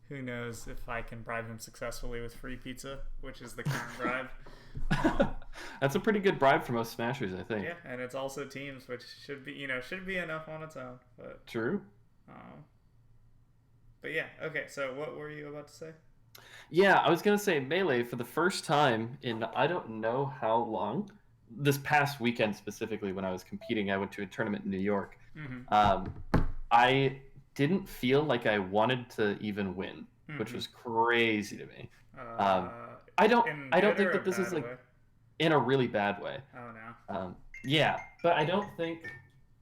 who knows if I can bribe him successfully with free pizza, which is the current bribe. Um, That's a pretty good bribe for most smashers, I think. yeah, and it's also teams, which should be enough on its own. True. Um, but yeah, okay. So what were you about to say? Yeah, I was gonna say Melee for the first time in I don't know how long. This past weekend specifically, when I was competing, I went to a tournament in New York. Mm-hmm. Um, I didn't feel like I wanted to even win, which Mm-hmm. was crazy to me. Um, Uh, I don't in I don't good think or a that this is bad like way? in a really bad way. Oh no. Yeah, but I don't think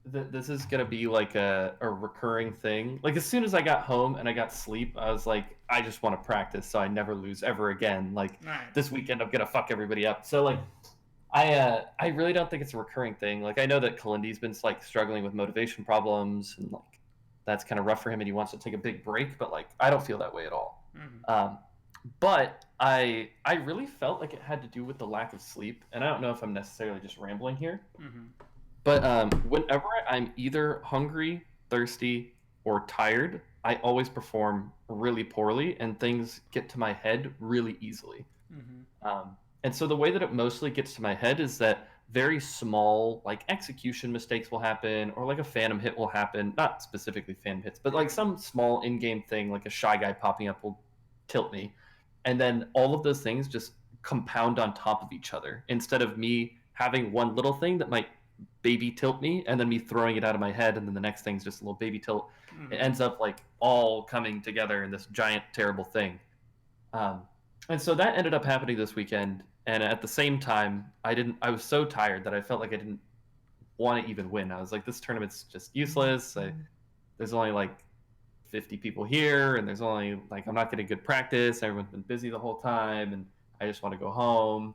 that this is gonna be like a recurring thing. Like as soon as I got home and I got sleep, I was like, I just want to practice so I never lose ever again. Like this Nice. weekend, I'm gonna fuck everybody up. So like, I really don't think it's a recurring thing. Like I know that Kalindi's been like struggling with motivation problems and like that's kind of rough for him, and he wants to take a big break. But like, I don't feel that way at all. Mm-hmm. But I really felt like it had to do with the lack of sleep, and I don't know if I'm necessarily just rambling here, Mm-hmm. but whenever I'm either hungry, thirsty, or tired, I always perform really poorly, and things get to my head really easily. Mm-hmm. And so the way that it mostly gets to my head is that very small, like execution mistakes will happen, or like a phantom hit will happen. Not specifically phantom hits, but like Yeah. some small in-game thing, like a shy guy popping up will tilt me, and then all of those things just compound on top of each other. Instead of me having one little thing that might baby tilt me, and then me throwing it out of my head, and then the next thing's just a little baby tilt. It Mm-hmm. ends up like all coming together in this giant terrible thing. Um, and so that ended up happening this weekend. And at the same time, I didn't. I was so tired that I felt like I didn't want to even win. I was like, this tournament's just useless. There's only like 50 people here, and there's only like I'm not getting good practice. Everyone's been busy the whole time, and I just want to go home.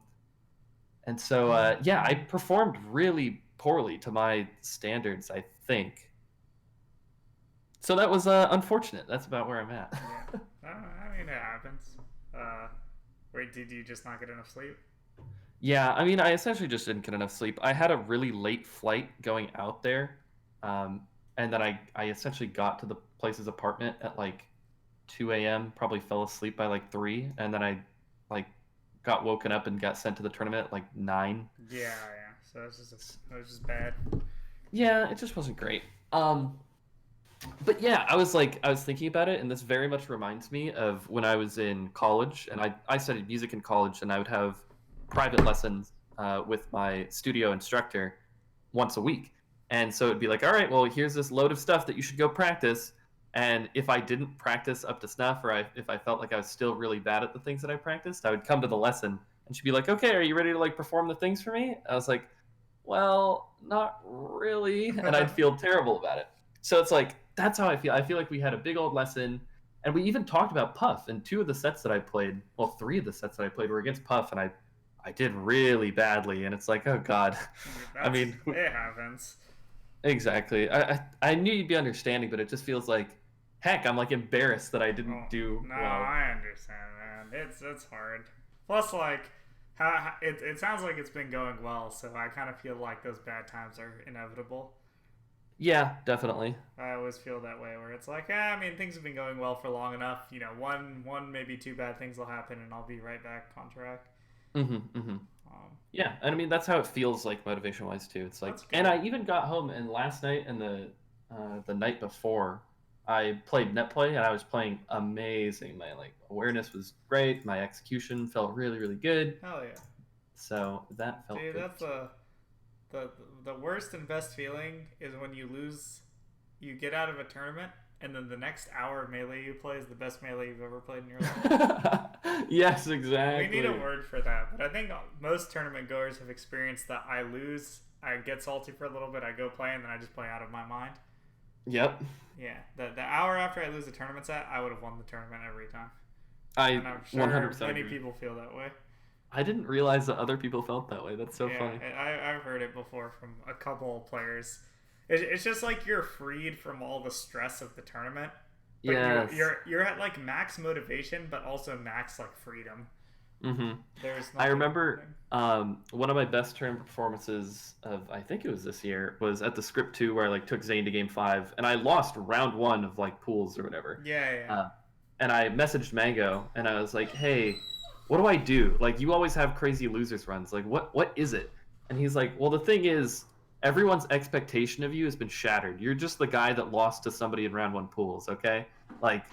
And so, yeah, I performed really poorly to my standards, I think. So that was unfortunate. That's about where I'm at. Yeah. I mean, it happens. Uh, wait, did you just not get enough sleep? Yeah, I mean, I essentially just didn't get enough sleep. I had a really late flight going out there, um, and then I essentially got to the place's apartment at like 2 a.m. Probably fell asleep by like 3, and then I like got woken up and got sent to the tournament at like 9. Yeah, yeah. So it was just bad. Yeah, it just wasn't great. But yeah, I was thinking about it, and this very much reminds me of when I was in college, and I studied music in college, and I would have private lessons with my studio instructor once a week. And so it'd be like, all right, well, here's this load of stuff that you should go practice. And if I didn't practice up to snuff, or if I felt like I was still really bad at the things that I practiced, I would come to the lesson, and she'd be like, okay, are you ready to like perform the things for me? I was like, well, not really. And I'd feel terrible about it. So it's like, that's how I feel. I feel like we had a big old lesson, and we even talked about Puff. And two of the sets that I played, well, three of the sets that I played were against Puff, and I did really badly. And it's like, oh God. I That's mean, it happens. exactly. I knew you'd be understanding, but it just feels like, heck, I'm like embarrassed that I Oh didn't do no, well. I understand, man. It's hard. Plus, like, it sounds like it's been going well, so I kind of feel like those bad times are inevitable. Yeah, definitely. I always feel that way, where it's like, yeah, I mean, things have been going well for long enough. You know, one maybe two bad things will happen, and I'll be right back on track. Mm-hmm. Um, Yeah, and I mean that's how it feels like motivation wise too. It's like, that's and good. I even got home and last night and the night before, I played net play and I was playing amazing. My like awareness was great. My execution felt really really good. Hell yeah, So that felt dude. good That's too. the the worst and best feeling is when you lose. You get out of a tournament, and then the next hour of melee you play is the best melee you've ever played in your life. Yes, We need a exactly. word for that, but I think most tournament goers have experienced that. I lose, I get salty for a little bit, I go play, and then I just play out of my mind. Yep. Yeah, the hour after I lose a tournament set, I would have won the tournament every time, I and I'm sure 100% many agree. people feel that way. I didn't realize that other people felt that way. That's so Yeah, funny. I've heard it before from a couple of players. It's just like you're freed from all the stress of the tournament, but Yes. you're at like max motivation, but also max like freedom. Mm-hmm. There's I nothing. remember one of my best turn performances of I think it was this year was at the script 2 where I like took Zane to game 5 and I lost round 1 of like pools or whatever. Yeah, yeah. Uh, and I messaged Mango, and I was like, "Hey, what do I do? Like, you always have crazy losers runs. Like, what is it?" And he's like, "Well, the thing is, everyone's expectation of you has been shattered. You're just the guy that lost to somebody in round one pools, okay? Like,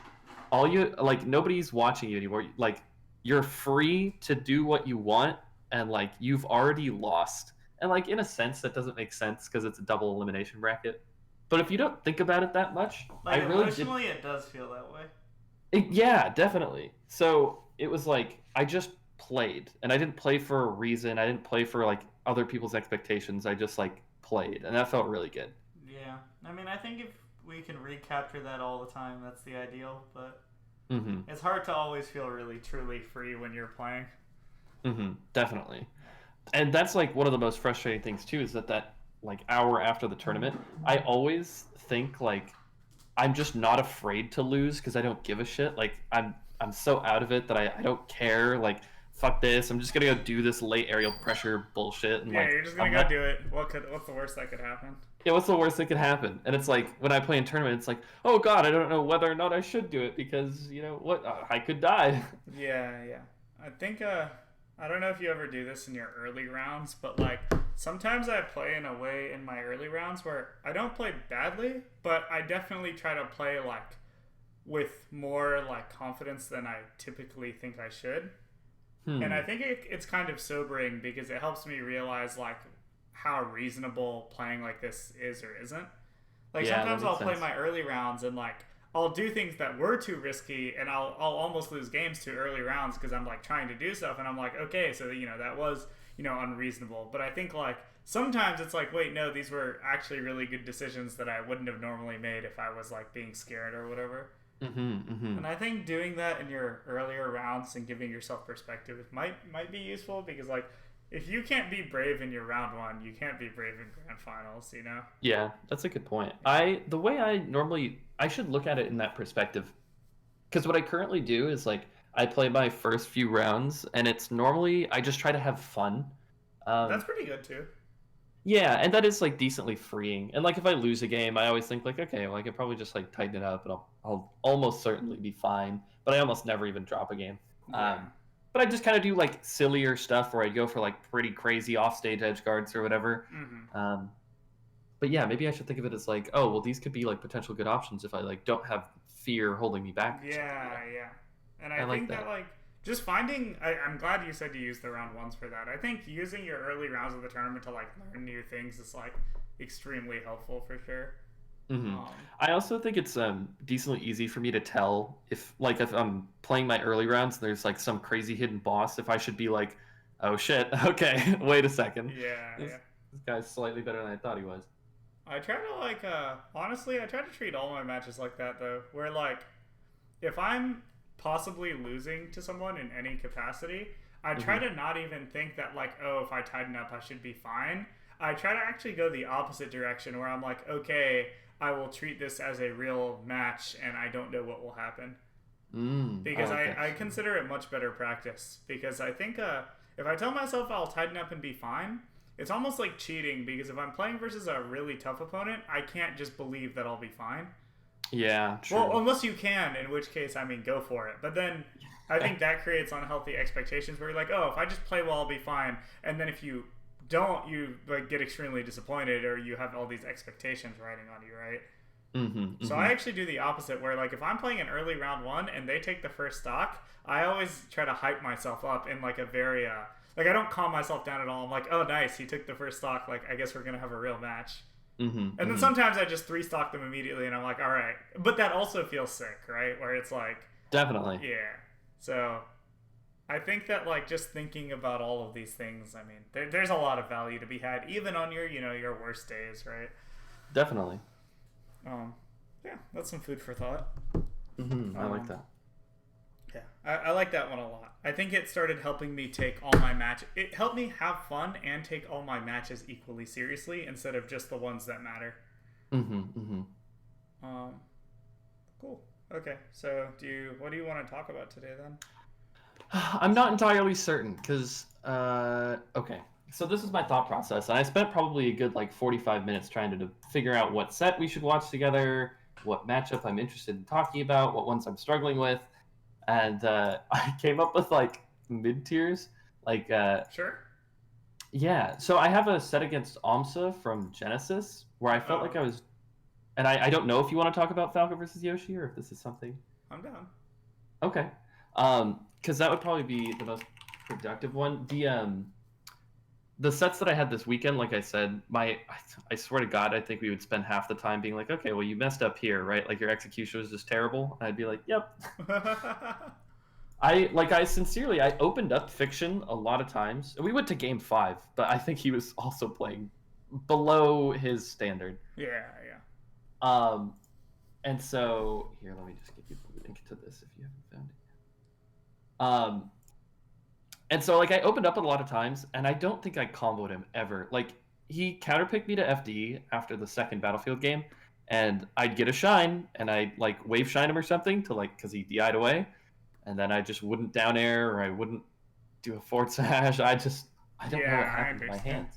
nobody's watching you anymore. Like, you're free to do what you want, and like you've already lost." And like in a sense, that doesn't make sense because it's a double elimination bracket. But if you don't think about it that much, I Like really did. emotionally, it does feel that way. Yeah, definitely. So it was like I just played, and I didn't play for a reason. I didn't play for like other people's expectations. I just like played, and that felt really good. Yeah, I mean, I think if we can recapture that all the time, that's the ideal. But Mm-hmm. it's hard to always feel really truly free when you're playing. Mm-hmm. Definitely. And that's like one of the most frustrating things too is that like hour after the tournament, I always think like I'm just not afraid to lose because I don't give a shit. Like I'm so out of it that I don't care. Like fuck this. I'm just gonna go do this late aerial pressure bullshit and Yeah, like you're just gonna I'm go not. do it. What's the worst that could happen? Yeah, what's the worst that could happen? And it's like when I play in tournament, it's like, oh god, I don't know whether or not I should do it because you know what, I could die. Yeah, yeah. I think I don't know if you ever do this in your early rounds, but like sometimes I play in a way in my early rounds where I don't play badly, but I definitely try to play like with more like confidence than I typically think I should. And I Hmm. think it's kind of sobering because it helps me realize like how reasonable playing like this is or isn't. Like Yeah, that sometimes I'll makes play sense. my early rounds and like I'll do things that were too risky and I'll almost lose games to early rounds because I'm like trying to do stuff and I'm like, okay, so you know that was, you know, unreasonable. But I think like sometimes it's like, wait, no, these were actually really good decisions that I wouldn't have normally made if I was like being scared or whatever. Mm-hmm. Mm-hmm. And I think doing that in your earlier rounds and giving yourself perspective might be useful because like if you can't be brave in your round one, you can't be brave in grand finals, you know? Yeah, that's a good point. Yeah. The way I normally I should look at it in that perspective because what I currently do is like I play my first few rounds and it's normally I just try to have fun. That's Um, pretty good too. yeah, and that is like decently freeing. And like if I lose a game, I always think like, okay, well I could probably just like tighten it up and I'll almost certainly be fine. But I almost never even drop a game. Yeah. But I just kind of do like sillier stuff where I go for like pretty crazy offstage edge guards or whatever. Mm-hmm. Um, but yeah, maybe I should think of it as like, oh, well, these could be like potential good options if I like don't have fear holding me back or something. You Yeah, know, yeah. And I I like think that that. like just finding I'm glad you said you used the round ones for that. I think using your early rounds of the tournament to like learn new things is like extremely helpful for sure. Hmm. Um I also think it's decently easy for me to tell if I'm playing my early rounds, there's like some crazy hidden boss. If I should be like, oh shit, okay, wait a second, yeah, this yeah. this guy's slightly better than I thought he was. I try to like honestly I try to treat all my matches like that though. Where like if I'm possibly losing to someone in any capacity, I try Hmm. to not even think that like, oh, if I tighten up I should be fine. I try to actually go the opposite direction where I'm like, okay, I will treat this as a real match and I don't know what will happen. I Because like that. I consider it much better practice. Because I think if I tell myself I'll tighten up and be fine, it's almost like cheating because if I'm playing versus a really tough opponent, I can't just believe that I'll be fine. Yeah, Well, true. unless you can, in which case, I mean, go for it. But then I think that creates unhealthy expectations where you're like, oh, if I just play well, I'll be fine. And then if you don't, you like get extremely disappointed or you have all these expectations riding on you, right? Hmm. So Hmm. I actually do the opposite where like if I'm playing an early round one and they take the first stock, I always try to hype myself up in like a very like I don't calm myself down at all. I'm like, oh nice, he took the first stock, like I guess we're gonna have a real match. Hmm. And then Hmm. sometimes I just three stock them immediately and I'm like, all right. But that also feels sick, right? Where it's like, Definitely. yeah. So I think that like just thinking about all of these things, I mean, there's a lot of value to be had, even on your, you know, your worst days, right? Definitely. Um, yeah, that's some food for thought. I like Um, that. yeah, I like that one a lot. I think it started helping me take all my matches. It helped me have fun and take all my matches equally seriously instead of just the ones that matter. Hmm. Hmm. Um, cool. Okay, so what do you want to talk about today then? I'm not entirely certain because okay. So this is my thought process, and I spent probably a good like 45 minutes trying to figure out what set we should watch together, what matchup I'm interested in talking about, what ones I'm struggling with, and I came up with like mid tiers. Like, Sure. yeah. So I have a set against Amsa from Genesis where I felt Oh, like I okay. was, and I don't know if you want to talk about Falco versus Yoshi or if this is something. I'm down. Okay. Because that would probably be the most productive one. The sets that I had this weekend, like I said, I swear to God, I think we would spend half the time being like, okay, well, you messed up here, right? Like your execution was just terrible. And I'd be like, yep. I sincerely, I opened up Fiction a lot of times. We went to game 5, but I think he was also playing below his standard. Yeah, yeah. Um, and so here, let me just give you the link to this if you haven't found it. And so like I opened up a lot of times, and I don't think I comboed him ever. Like he counterpicked me to FD after the second Battlefield game, and I'd get a shine, and I'd like wave shine him or something to like because he DI'd away, and then I just wouldn't down air or I wouldn't do a forward smash. I don't know what Yeah, I happened to my understand. hands.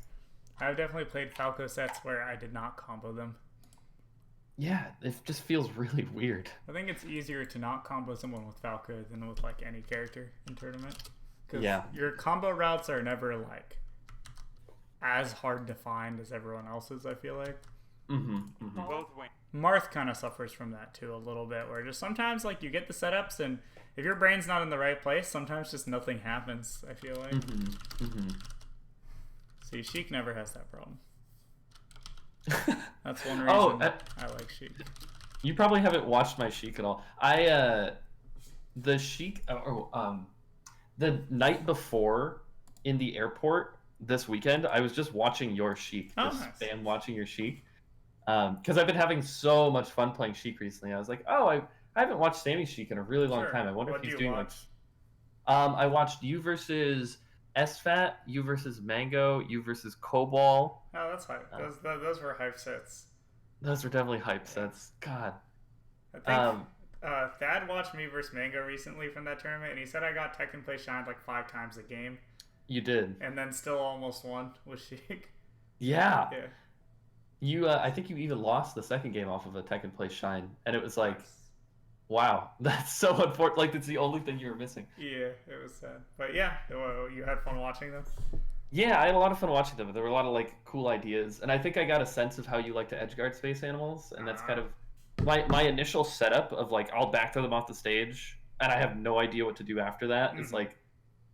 I've definitely played Falco sets where I did not combo them. Yeah, it just feels really weird. I think it's easier to not combo someone with Falco than with like any character in tournament. Because Yeah. your combo routes are never like as hard to find as everyone else's, I feel like. Both win. Marth kind of suffers from that too a little bit, where just sometimes like you get the setups and if your brain's not in the right place, sometimes just nothing happens, I feel like. See, Sheik never has that problem. That's one reason I like Sheik. You probably haven't watched my Sheik at all. The Sheik, the night before in the airport this weekend, I was just watching your Sheik. Oh, Just nice. fan watching your Sheik. Because I've been having so much fun playing Sheik recently. I was like, oh, I haven't watched Sammy's Sheik in a really long Sure. time. I wonder What if he's do you doing watch? I watched you versus SFAT, you versus Mango, you versus Cobalt. Oh, that's hype. Those were hype sets. Those were definitely hype sets. God. I think Thad watched me versus Mango recently from that tournament, and he said I got Tekken Play Shined like 5 times a game, You did. and then still almost won with Sheik. Yeah. Yeah. I think you even lost the second game off of a Tekken Play Shine, and it was like, Nice. wow, that's so unfortunate. Like, it's the only thing you were missing. Yeah, it was sad. But yeah, you had fun watching them? Yeah, I had a lot of fun watching them. There were a lot of like cool ideas, and I think I got a sense of how you like to edgeguard space animals, and that's kind of my initial setup of like I'll back throw them off the stage, and I have no idea what to do after that. It's like,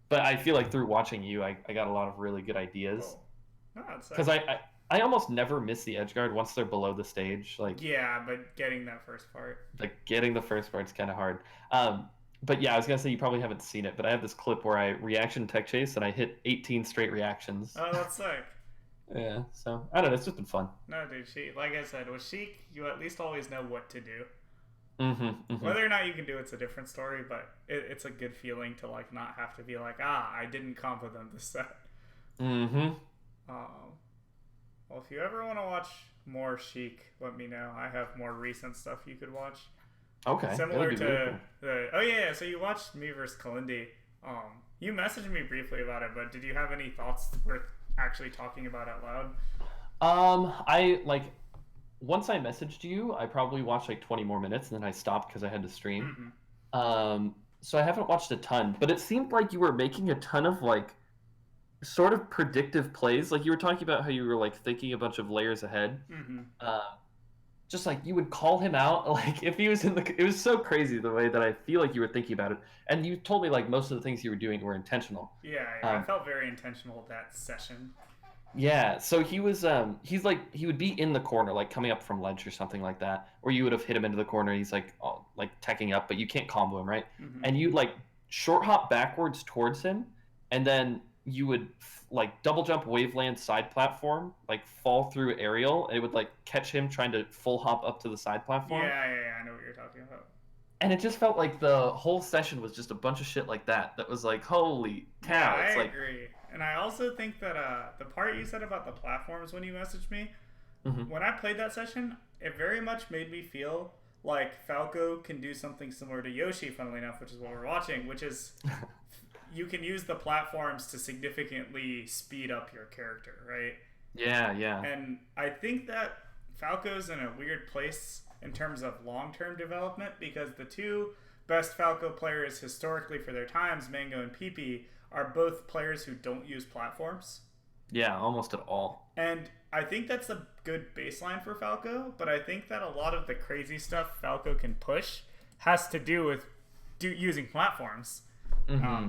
but I feel like through watching you, I got a lot of really good ideas. Because I almost never miss the edgeguard once they're below the stage. Like yeah, but getting that first part. like getting the first part's kind of hard. But yeah, I was gonna say you probably haven't seen it, but I have this clip where I reaction tech chase and I hit 18 straight reactions. Oh, that's sick. Yeah, so I don't know, it's just been fun. No, dude, like I said, with Sheik, you at least always know what to do. Mm-hmm. Whether or not you can do it's a different story, but it's a good feeling to like not have to be like, I didn't combo them this set. Well, if you ever want to watch more Sheik, let me know. I have more recent stuff you could watch. Okay. Similar to really cool. the so you watched me versus Kalindi. You messaged me briefly about it, but did you have any thoughts worth actually talking about out loud? I like once I messaged you, I probably watched like 20 more minutes and then I stopped because I had to stream. So I haven't watched a ton, but it seemed like you were making a ton of like sort of predictive plays. Like you were talking about how you were like thinking a bunch of layers ahead. Just like you would call him out, like if he was in the. It was so crazy the way that I feel like you were thinking about it, and you told me like most of the things you were doing were intentional. Yeah, I felt very intentional that session. Yeah, so he was he's like he would be in the corner like coming up from ledge or something like that, or you would have hit him into the corner. He's like like teching up, but you can't combo him, right? And you'd like short hop backwards towards him, and then you would like double jump waveland side platform, like fall through aerial, and it would like catch him trying to full hop up to the side platform. Yeah, I know what you're talking about. And it just felt like the whole session was just a bunch of shit like that. That was like, holy cow! Yeah, it's I like, agree. And I also think that the part you said about the platforms when you messaged me, when I played that session, it very much made me feel like Falco can do something similar to Yoshi, funnily enough, which is what we're watching, which is you can use the platforms to significantly speed up your character, right? Yeah. And I think that Falco's in a weird place in terms of long-term development because the two best Falco players historically for their times, Mango and Peepee, are both players who don't use platforms. Yeah, almost at all. And I think that's a good baseline for Falco, but I think that a lot of the crazy stuff Falco can push has to do with using platforms.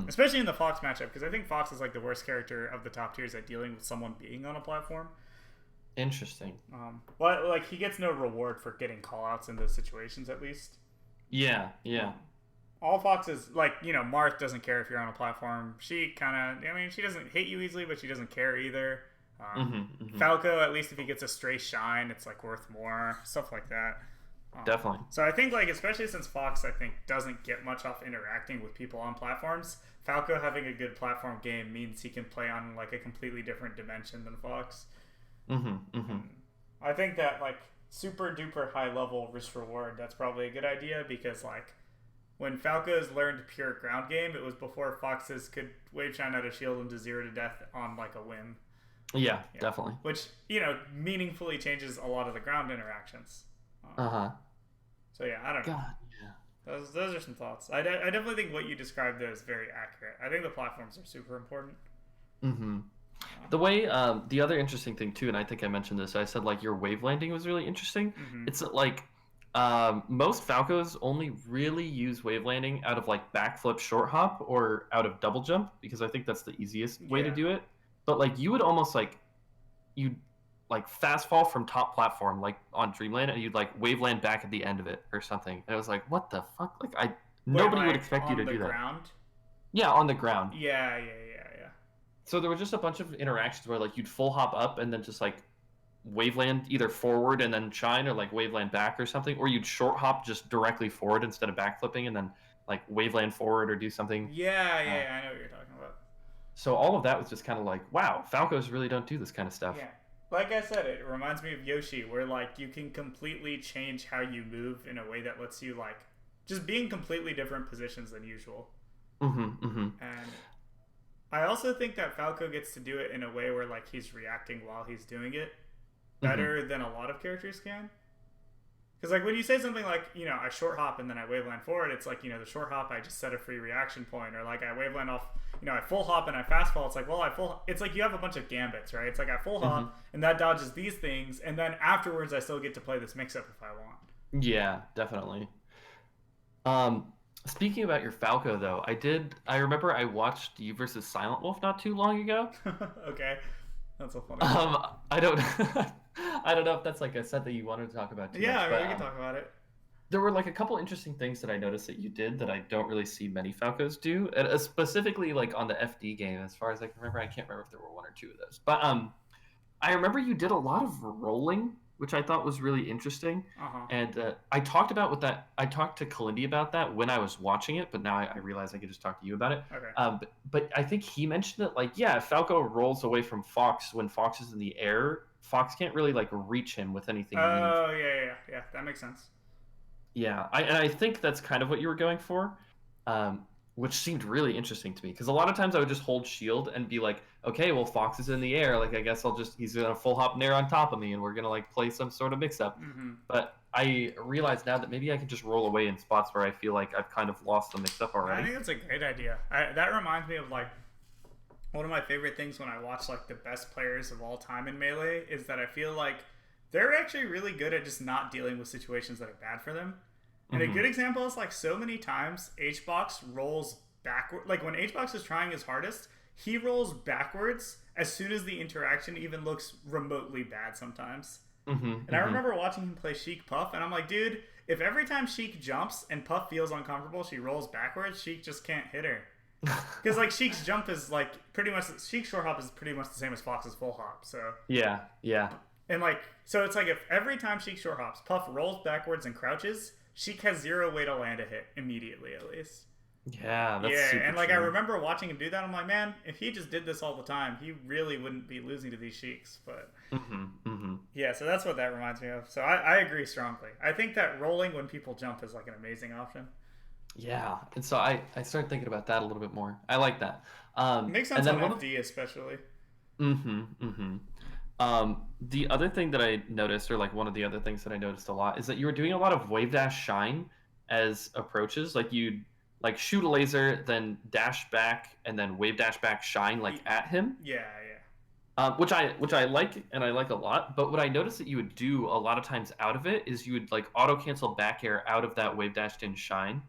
Especially in the Fox matchup, because I think Fox is like the worst character of the top tiers at dealing with someone being on a platform. Interesting. Well, like, he gets no reward for getting callouts in those situations, at least. Yeah. All Foxes, like, you know, Marth doesn't care if you're on a platform. She kind of, I mean, she doesn't hit you easily, but she doesn't care either. Falco, at least if he gets a stray shine, it's like worth more. Stuff like that. Definitely. So I think, like, especially since Fox, I think, doesn't get much off interacting with people on platforms, Falco having a good platform game means he can play on, like, a completely different dimension than Fox. I think that, like, super duper high level risk reward, that's probably a good idea, because, like, when Falco's learned pure ground game, it was before Foxes could wave shine out a shield into 0 to death on, like, a whim. Yeah, definitely. Which, you know, meaningfully changes a lot of the ground interactions. So yeah, I don't know. God, yeah. Those are some thoughts. I definitely think what you described there is very accurate. I think the platforms are super important. The way, the other interesting thing too, and I think I mentioned this, I said like your wave landing was really interesting. It's like most Falcos only really use wave landing out of like backflip short hop or out of double jump, because I think that's the easiest way to do it. But like you would almost like, you'd like fast fall from top platform like on Dreamland, and you'd like wave land back at the end of it or something. And it was like, what the fuck? Like nobody would expect you to do that. On the ground? Yeah, on the ground. Yeah. So there were just a bunch of interactions where like you'd full hop up and then just like wave land either forward and then shine, or like wave land back or something, or you'd short hop just directly forward instead of backflipping and then like wave land forward or do something. Yeah, I know what you're talking about. So all of that was just kind of like, wow, Falcos really don't do this kind of stuff. Yeah. Like I said, it reminds me of Yoshi, where like you can completely change how you move in a way that lets you like just be in completely different positions than usual. And I also think that Falco gets to do it in a way where like he's reacting while he's doing it better than a lot of characters can. Because like when you say something like, you know, I short hop and then I waveland forward, it's like, you know, the short hop, I just set a free reaction point, or like I waveland off, you know, I full hop and I fast fall. It's like, well, it's like you have a bunch of gambits, right? It's like I full hop and that dodges these things, and then afterwards I still get to play this mix up if I want. Yeah, definitely. Speaking about your Falco though, I remember I watched you versus Silent Wolf not too long ago. Okay. That's so funny. I don't I don't know if that's like a set that you wanted to talk about too much, I mean, we can talk about it. There were like a couple interesting things that I noticed that you did that I don't really see many Falcos do, and specifically like on the FD game. As far as I can remember, I can't remember if there were 1 or 2 of those, but I remember you did a lot of rolling, which I thought was really interesting. And I talked to Kalindi about that when I was watching it, but now I realize I could just talk to you about it. Okay. But I think he mentioned that, like, yeah, if Falco rolls away from Fox when Fox is in the air, Fox can't really, like, reach him with anything. Oh, yeah. That makes sense. Yeah, I think that's kind of what you were going for. Which seemed really interesting to me, because a lot of times I would just hold shield and be like, okay, well, Fox is in the air, like I guess he's gonna full hop in air on top of me and we're gonna like play some sort of mix up. But I realize now that maybe I can just roll away in spots where I feel like I've kind of lost the mix up already. I think that's a great idea. That reminds me of like one of my favorite things when I watch like the best players of all time in Melee is that I feel like they're actually really good at just not dealing with situations that are bad for them. And a good example is like so many times HBox rolls backward. Like when HBox is trying his hardest, he rolls backwards as soon as the interaction even looks remotely bad sometimes. And I remember watching him play Sheik Puff, and I'm like, dude, if every time Sheik jumps and Puff feels uncomfortable, she rolls backwards, Sheik just can't hit her. Because like Sheik's jump is like pretty much, Sheik's short hop is pretty much the same as Fox's full hop. So yeah. And like, so it's like if every time Sheik short hops, Puff rolls backwards and crouches, Sheik has 0 way to land a hit immediately, at least. Yeah, that's super and like true. I remember watching him do that. I'm like, man, if he just did this all the time, he really wouldn't be losing to these Sheiks. But yeah, so that's what that reminds me of. So I agree strongly. I think that rolling when people jump is like an amazing option. Yeah, and so I started thinking about that a little bit more. I like that. It makes sense on FD especially. The other thing that I noticed, or like one of the other things that I noticed a lot, is that you were doing a lot of wave dash shine as approaches. Like you'd like shoot a laser, then dash back, and then wave dash back, shine like at him. Yeah. Which I like and I like a lot. But what I noticed that you would do a lot of times out of it is you would like auto cancel back air out of that wave dashed in shine.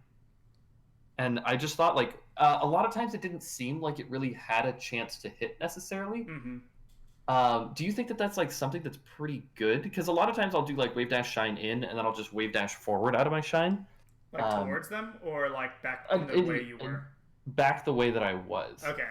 And I just thought like a lot of times it didn't seem like it really had a chance to hit necessarily. Mm-hmm. Do you think that that's like something that's pretty good? Because a lot of times I'll do like wave dash shine in, and then I'll just wave dash forward out of my shine. Like towards them, or like back in the way you were? Back the way that I was. Okay.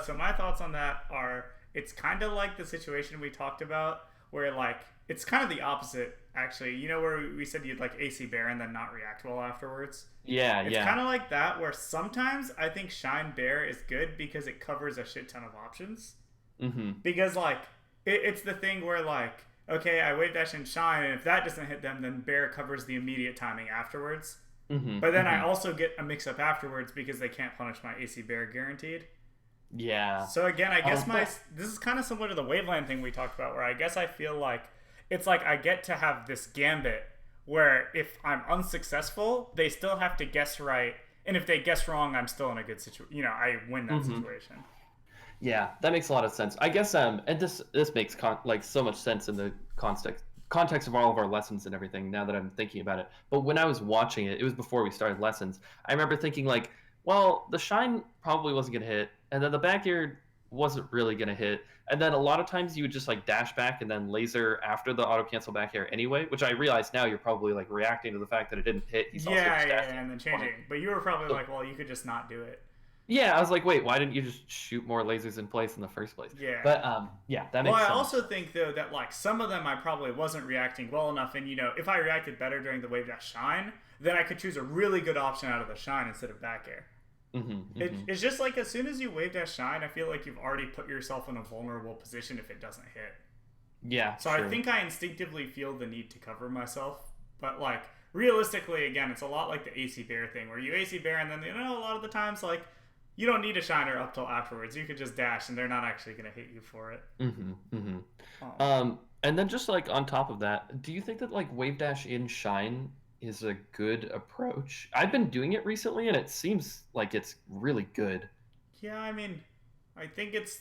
So my thoughts on that are, it's kind of like the situation we talked about, where like it's kind of the opposite actually. You know where we said you'd like AC Bear and then not react well afterwards? Yeah, it's kind of like that, where sometimes I think Shine Bear is good because it covers a shit ton of options. Mm-hmm. Because like it's the thing where like, okay, I wave dash and shine, and if that doesn't hit them, then Bear covers the immediate timing afterwards. Mm-hmm. But then I also get a mix up afterwards because they can't punish my AC Bear guaranteed. Yeah. So again, I guess this is kind of similar to the Waveland thing we talked about, where I guess I feel like it's like I get to have this gambit where if I'm unsuccessful, they still have to guess right, and if they guess wrong, I'm still in a good situation. You know, I win that situation. Yeah, that makes a lot of sense. I guess and this makes like so much sense in the context of all of our lessons and everything, now that I'm thinking about it. But when I was watching it, it was before we started lessons, I remember thinking like, well, the shine probably wasn't going to hit, and then the back air wasn't really going to hit, and then a lot of times you would just like dash back and then laser after the auto cancel back air anyway, which I realize now you're probably like reacting to the fact that it didn't hit. He's also just and then changing. But you were probably like, well, you could just not do it. Yeah, I was like, wait, why didn't you just shoot more lasers in place in the first place? Yeah. But yeah, that makes sense. Well, I also think though that like some of them I probably wasn't reacting well enough, and you know, if I reacted better during the wave dash shine, then I could choose a really good option out of the shine instead of back air. It's just like as soon as you wave dash shine, I feel like you've already put yourself in a vulnerable position if it doesn't hit. Yeah. So I think I instinctively feel the need to cover myself, but like realistically, again, it's a lot like the AC Bear thing, where you AC Bear and then you know a lot of the times like you don't need a shiner up till afterwards. You could just dash, and they're not actually going to hit you for it. And then just like on top of that, do you think that like wave dash in shine is a good approach? I've been doing it recently, and it seems like it's really good. Yeah, I mean, I think it's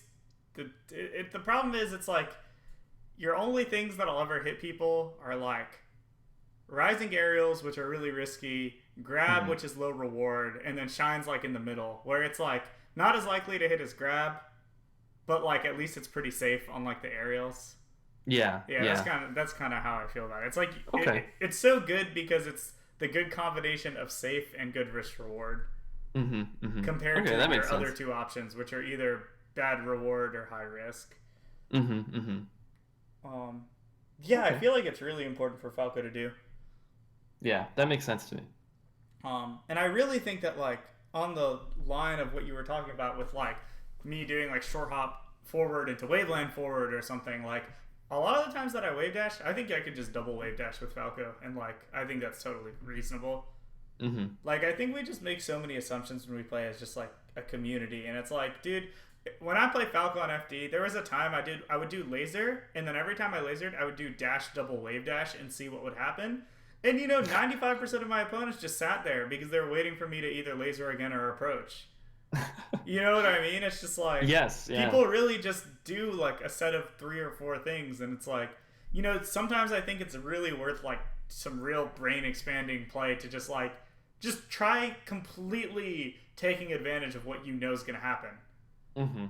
the problem is it's like your only things that'll ever hit people are like rising aerials, which are really risky, grab, which is low reward, and then shine's like in the middle, where it's like not as likely to hit as grab, but like at least it's pretty safe on like the aerials. Yeah. That's kind of how I feel about it. It's like it's so good because it's the good combination of safe and good risk reward compared to your other two options, which are either bad reward or high risk. I feel like it's really important for Falco to do. Yeah, that makes sense to me. And I really think that like on the line of what you were talking about with like me doing like short hop forward into Waveland forward or something, like a lot of the times that I wave dash, I think I could just double wave dash with Falco, and like I think that's totally reasonable. Like I think we just make so many assumptions when we play as just like a community, and it's like, dude, when I play Falco on FD, there was a time I would do laser, and then every time I lasered, I would do dash double wave dash and see what would happen. And you know, 95% of my opponents just sat there because they were waiting for me to either laser again or approach. You know what I mean? It's just like people really just do like a set of 3 or 4 things, and it's like, you know, sometimes I think it's really worth like some real brain expanding play to just try completely taking advantage of what you know is going to happen.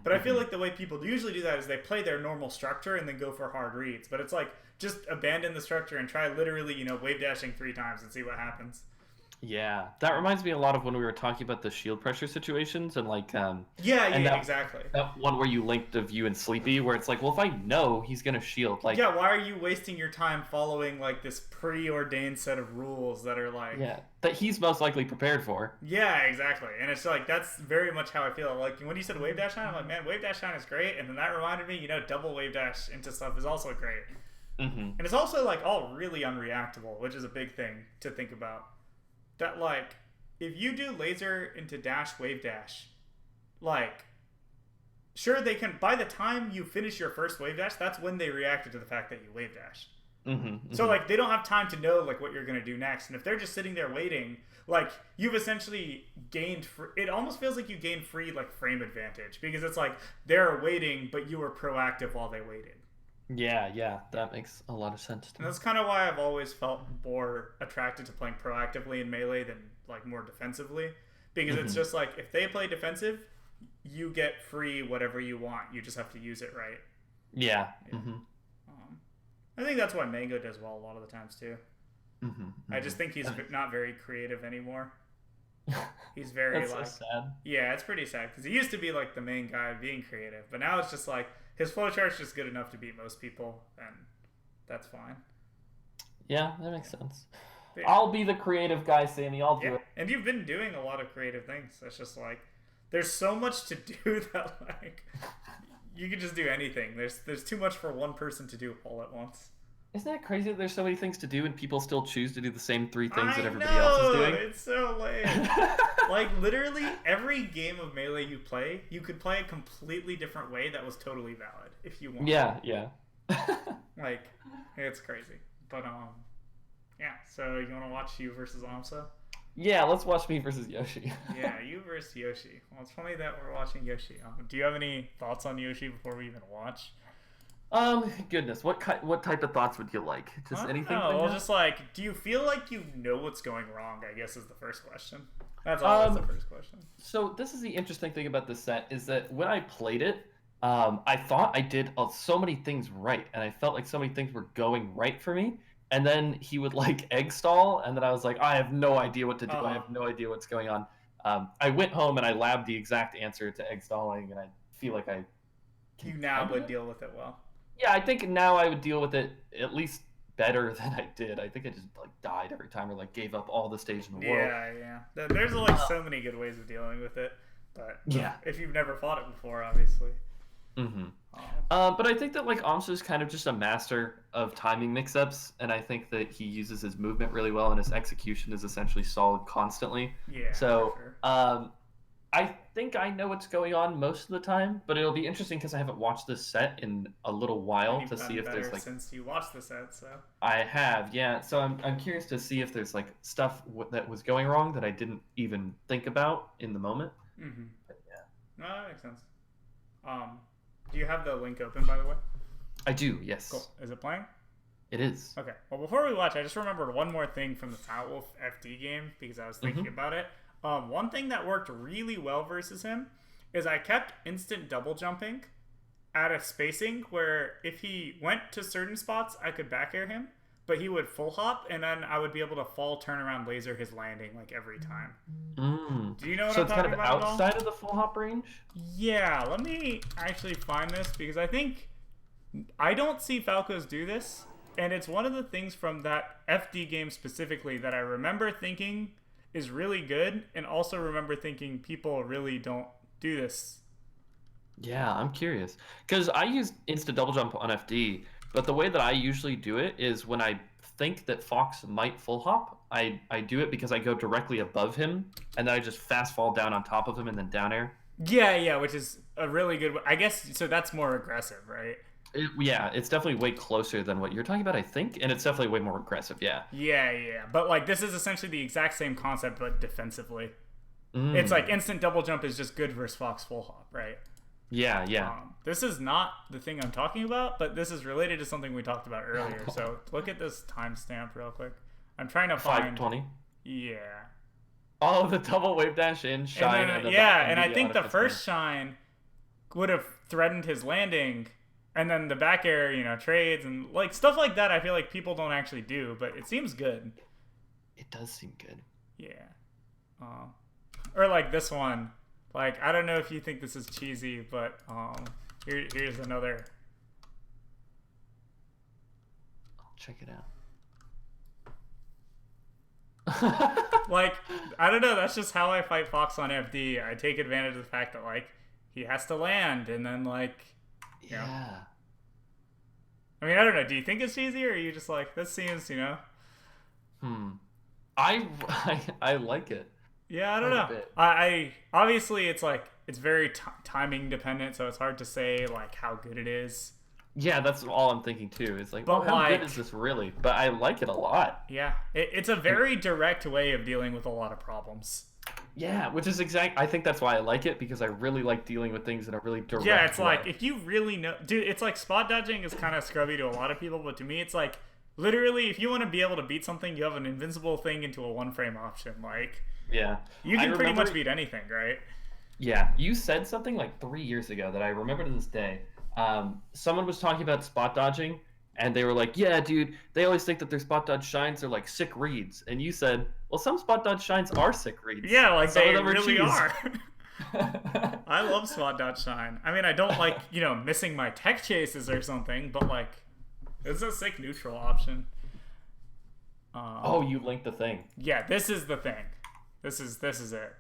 But I feel like the way people usually do that is they play their normal structure and then go for hard reads. But it's like, just abandon the structure and try literally, you know, wave dashing 3 times and see what happens. Yeah, that reminds me a lot of when we were talking about the shield pressure situations and like exactly. That one where you linked of you and Sleepy, where it's like, well, if I know he's gonna shield, like, yeah, why are you wasting your time following like this preordained set of rules that are like, that he's most likely prepared for? Yeah, exactly. And it's like that's very much how I feel. Like when you said wave dash shine, I'm like, man, wave dash shine is great, and then that reminded me, you know, double wave dash into stuff is also great. And it's also like all really unreactable, which is a big thing to think about. That like if you do laser into dash wave dash, like sure they can, by the time you finish your first wave dash, that's when they reacted to the fact that you wave dashed. So like they don't have time to know like what you're gonna do next, and if they're just sitting there waiting, like you've essentially gained. It almost feels like you gained free like frame advantage because it's like they're waiting, but you were proactive while they waited. Yeah, that makes a lot of sense to And me. that's kind of why I've always felt more attracted to playing proactively in Melee than like more defensively, because it's just like if they play defensive, you get free whatever you want. You just have to use it right. Yeah. I think that's why Mango does well a lot of the times too. I just think he's not very creative anymore. He's very That's like, so sad. yeah, it's pretty sad because he used to be like the main guy being creative, but now it's just like his flowchart's just good enough to beat most people, and that's fine. Yeah, that makes sense. But, yeah. I'll be the creative guy, Sammy. I'll do it. And you've been doing a lot of creative things. It's just like there's so much to do that like you can just do anything. There's too much for one person to do all at once. Isn't that crazy that there's so many things to do and people still choose to do the same 3 things that everybody know, else is doing? It's so lame. Like literally every game of Melee you play, you could play a completely different way that was totally valid if you want. Yeah. Like it's crazy. But yeah, so you want to watch you versus Amsa? Yeah, let's watch me versus Yoshi. Yeah, you versus Yoshi. Well, it's funny that we're watching Yoshi. Do you have any thoughts on Yoshi before we even watch? Goodness, what type of thoughts would you like? Just anything? No, well, just like, do you feel like you know what's going wrong? I guess is the first question. That's always the first question. So this is the interesting thing about this set is that when I played it, I thought I did so many things right, and I felt like so many things were going right for me. And then he would like egg stall, and then I was like, I have no idea what to do. I have no idea what's going on. I went home and I labbed the exact answer to egg stalling, and I feel like you now would deal with it well. Yeah, I think now I would deal with it at least better than I did. I think I just like died every time or like gave up all the stage in the world. Yeah. There's like so many good ways of dealing with it, but yeah, if you've never fought it before, obviously. But I think that like Amsa is kind of just a master of timing mix-ups, and I think that he uses his movement really well, and his execution is essentially solid constantly. Yeah. So, for I think I know what's going on most of the time, but it'll be interesting because I haven't watched this set in a little while to see if there's like. Since you watched the set, so. I have, yeah. So I'm curious to see if there's like stuff that was going wrong that I didn't even think about in the moment. But yeah. No, that makes sense. Do you have the link open, by the way? I do, yes. Cool. Is it playing? It is. Okay. Well, before we watch, I just remembered one more thing from the Fat Wolf FD game because I was thinking about it. One thing that worked really well versus him is I kept instant double jumping at a spacing where if he went to certain spots, I could back air him, but he would full hop, and then I would be able to fall, turn around, laser his landing like every time. Do you know what I'm talking about? So it's kind of outside of the full hop range? Yeah, let me actually find this because I don't see Falcos do this, and it's one of the things from that FD game specifically that I remember thinking is really good, and also remember thinking people really don't do this. Yeah, I'm curious. Because I use instant double jump on FD, but the way that I usually do it is when I think that Fox might full hop, I do it because I go directly above him, and then I just fast fall down on top of him and then down air. Yeah, which is a really good I guess, so that's more aggressive, right? Yeah, it's definitely way closer than what you're talking about, I think, and it's definitely way more aggressive, yeah. Yeah, but like this is essentially the exact same concept, but defensively. It's like instant double jump is just good versus Fox full hop, right? Yeah. This is not the thing I'm talking about, but this is related to something we talked about earlier. So look at this timestamp real quick. I'm trying to find 520. Yeah. Oh, the double wave dash in, shine, and I think the first shine would have threatened his landing. And then the back air, trades and like stuff like that. I feel like people don't actually do, but it seems good. It does seem good. Yeah. Or like this one. Like I don't know if you think this is cheesy, but here's another. I'll check it out. Like I don't know. That's just how I fight Fox on FD. I take advantage of the fact that like he has to land, and then like. Yeah. I mean, I don't know. Do you think it's cheesy, or are you just like, this seems, I like it. Yeah, I don't know. I obviously it's like it's very timing dependent, so it's hard to say like how good it is. Yeah, that's all I'm thinking too. It's like, But well, how good like, is this really? But I like it a lot. yeah, it's a very direct way of dealing with a lot of problems. Yeah, which is I think that's why I like it, because I really like dealing with things in a really Yeah, direct it's way. like if you really know, dude. It's like spot dodging is kind of scrubby to a lot of people, but to me, it's like literally if you want to be able to beat something, you have an invincible thing into a one frame option. Like Yeah. you I can pretty remember much beat anything, right? Yeah, you said something like 3 years ago that I remember to this day. Someone was talking about spot dodging, and they were like, "Yeah, dude, they always think that their spot dodge shines are like sick reads." And you said, "Well, some spot dodge shines are sick reads. Yeah, like Some they of them are really cheese." are. I love spot dodge shine. I mean, I don't like missing my tech chases or something, but like it's a sick neutral option. Oh, you linked the thing. Yeah, this is the thing. This is it.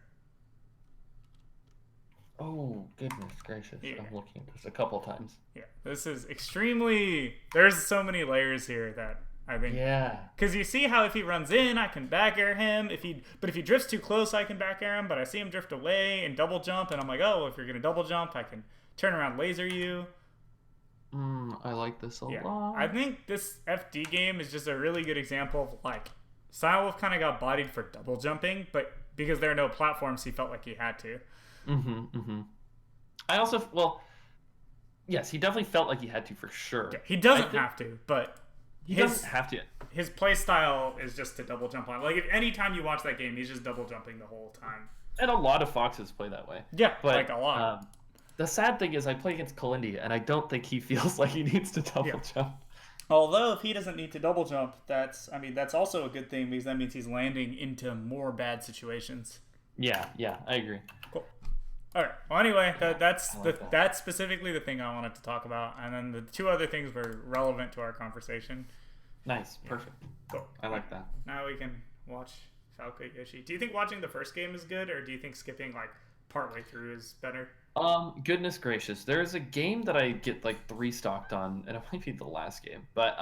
Oh, goodness gracious. Yeah. I'm looking at this a couple times. Yeah, this is extremely. There's so many layers here that I think. Yeah. Because you see how if he runs in, I can back air him. If he drifts too close, I can back air him. But I see him drift away and double jump, and I'm like, oh, if you're gonna double jump, I can turn around, laser you. I like this a Yeah, lot. I think this FD game is just a really good example of like Silent Wolf kind of got bodied for double jumping, but because there are no platforms, he felt like he had to. I also, well, yes, he definitely felt like he had to for sure. Yeah, he doesn't have to, but he doesn't have to. His play style is just to double jump on. Like, if any time you watch that game, he's just double jumping the whole time. And a lot of foxes play that way. Yeah, but, like a lot. The sad thing is I play against Kalindi, and I don't think he feels like he needs to double jump. Although, if he doesn't need to double jump, that's also a good thing, because that means he's landing into more bad situations. Yeah, I agree. Cool. All right. Well, anyway, that's specifically the thing I wanted to talk about, and then the two other things were relevant to our conversation. Nice, perfect. Cool. I like that. Now we can watch Falco Yoshi. Do you think watching the first game is good, or do you think skipping like partway through is better? Goodness gracious, there's a game that I get like 3 stocked on, and it might be the last game, but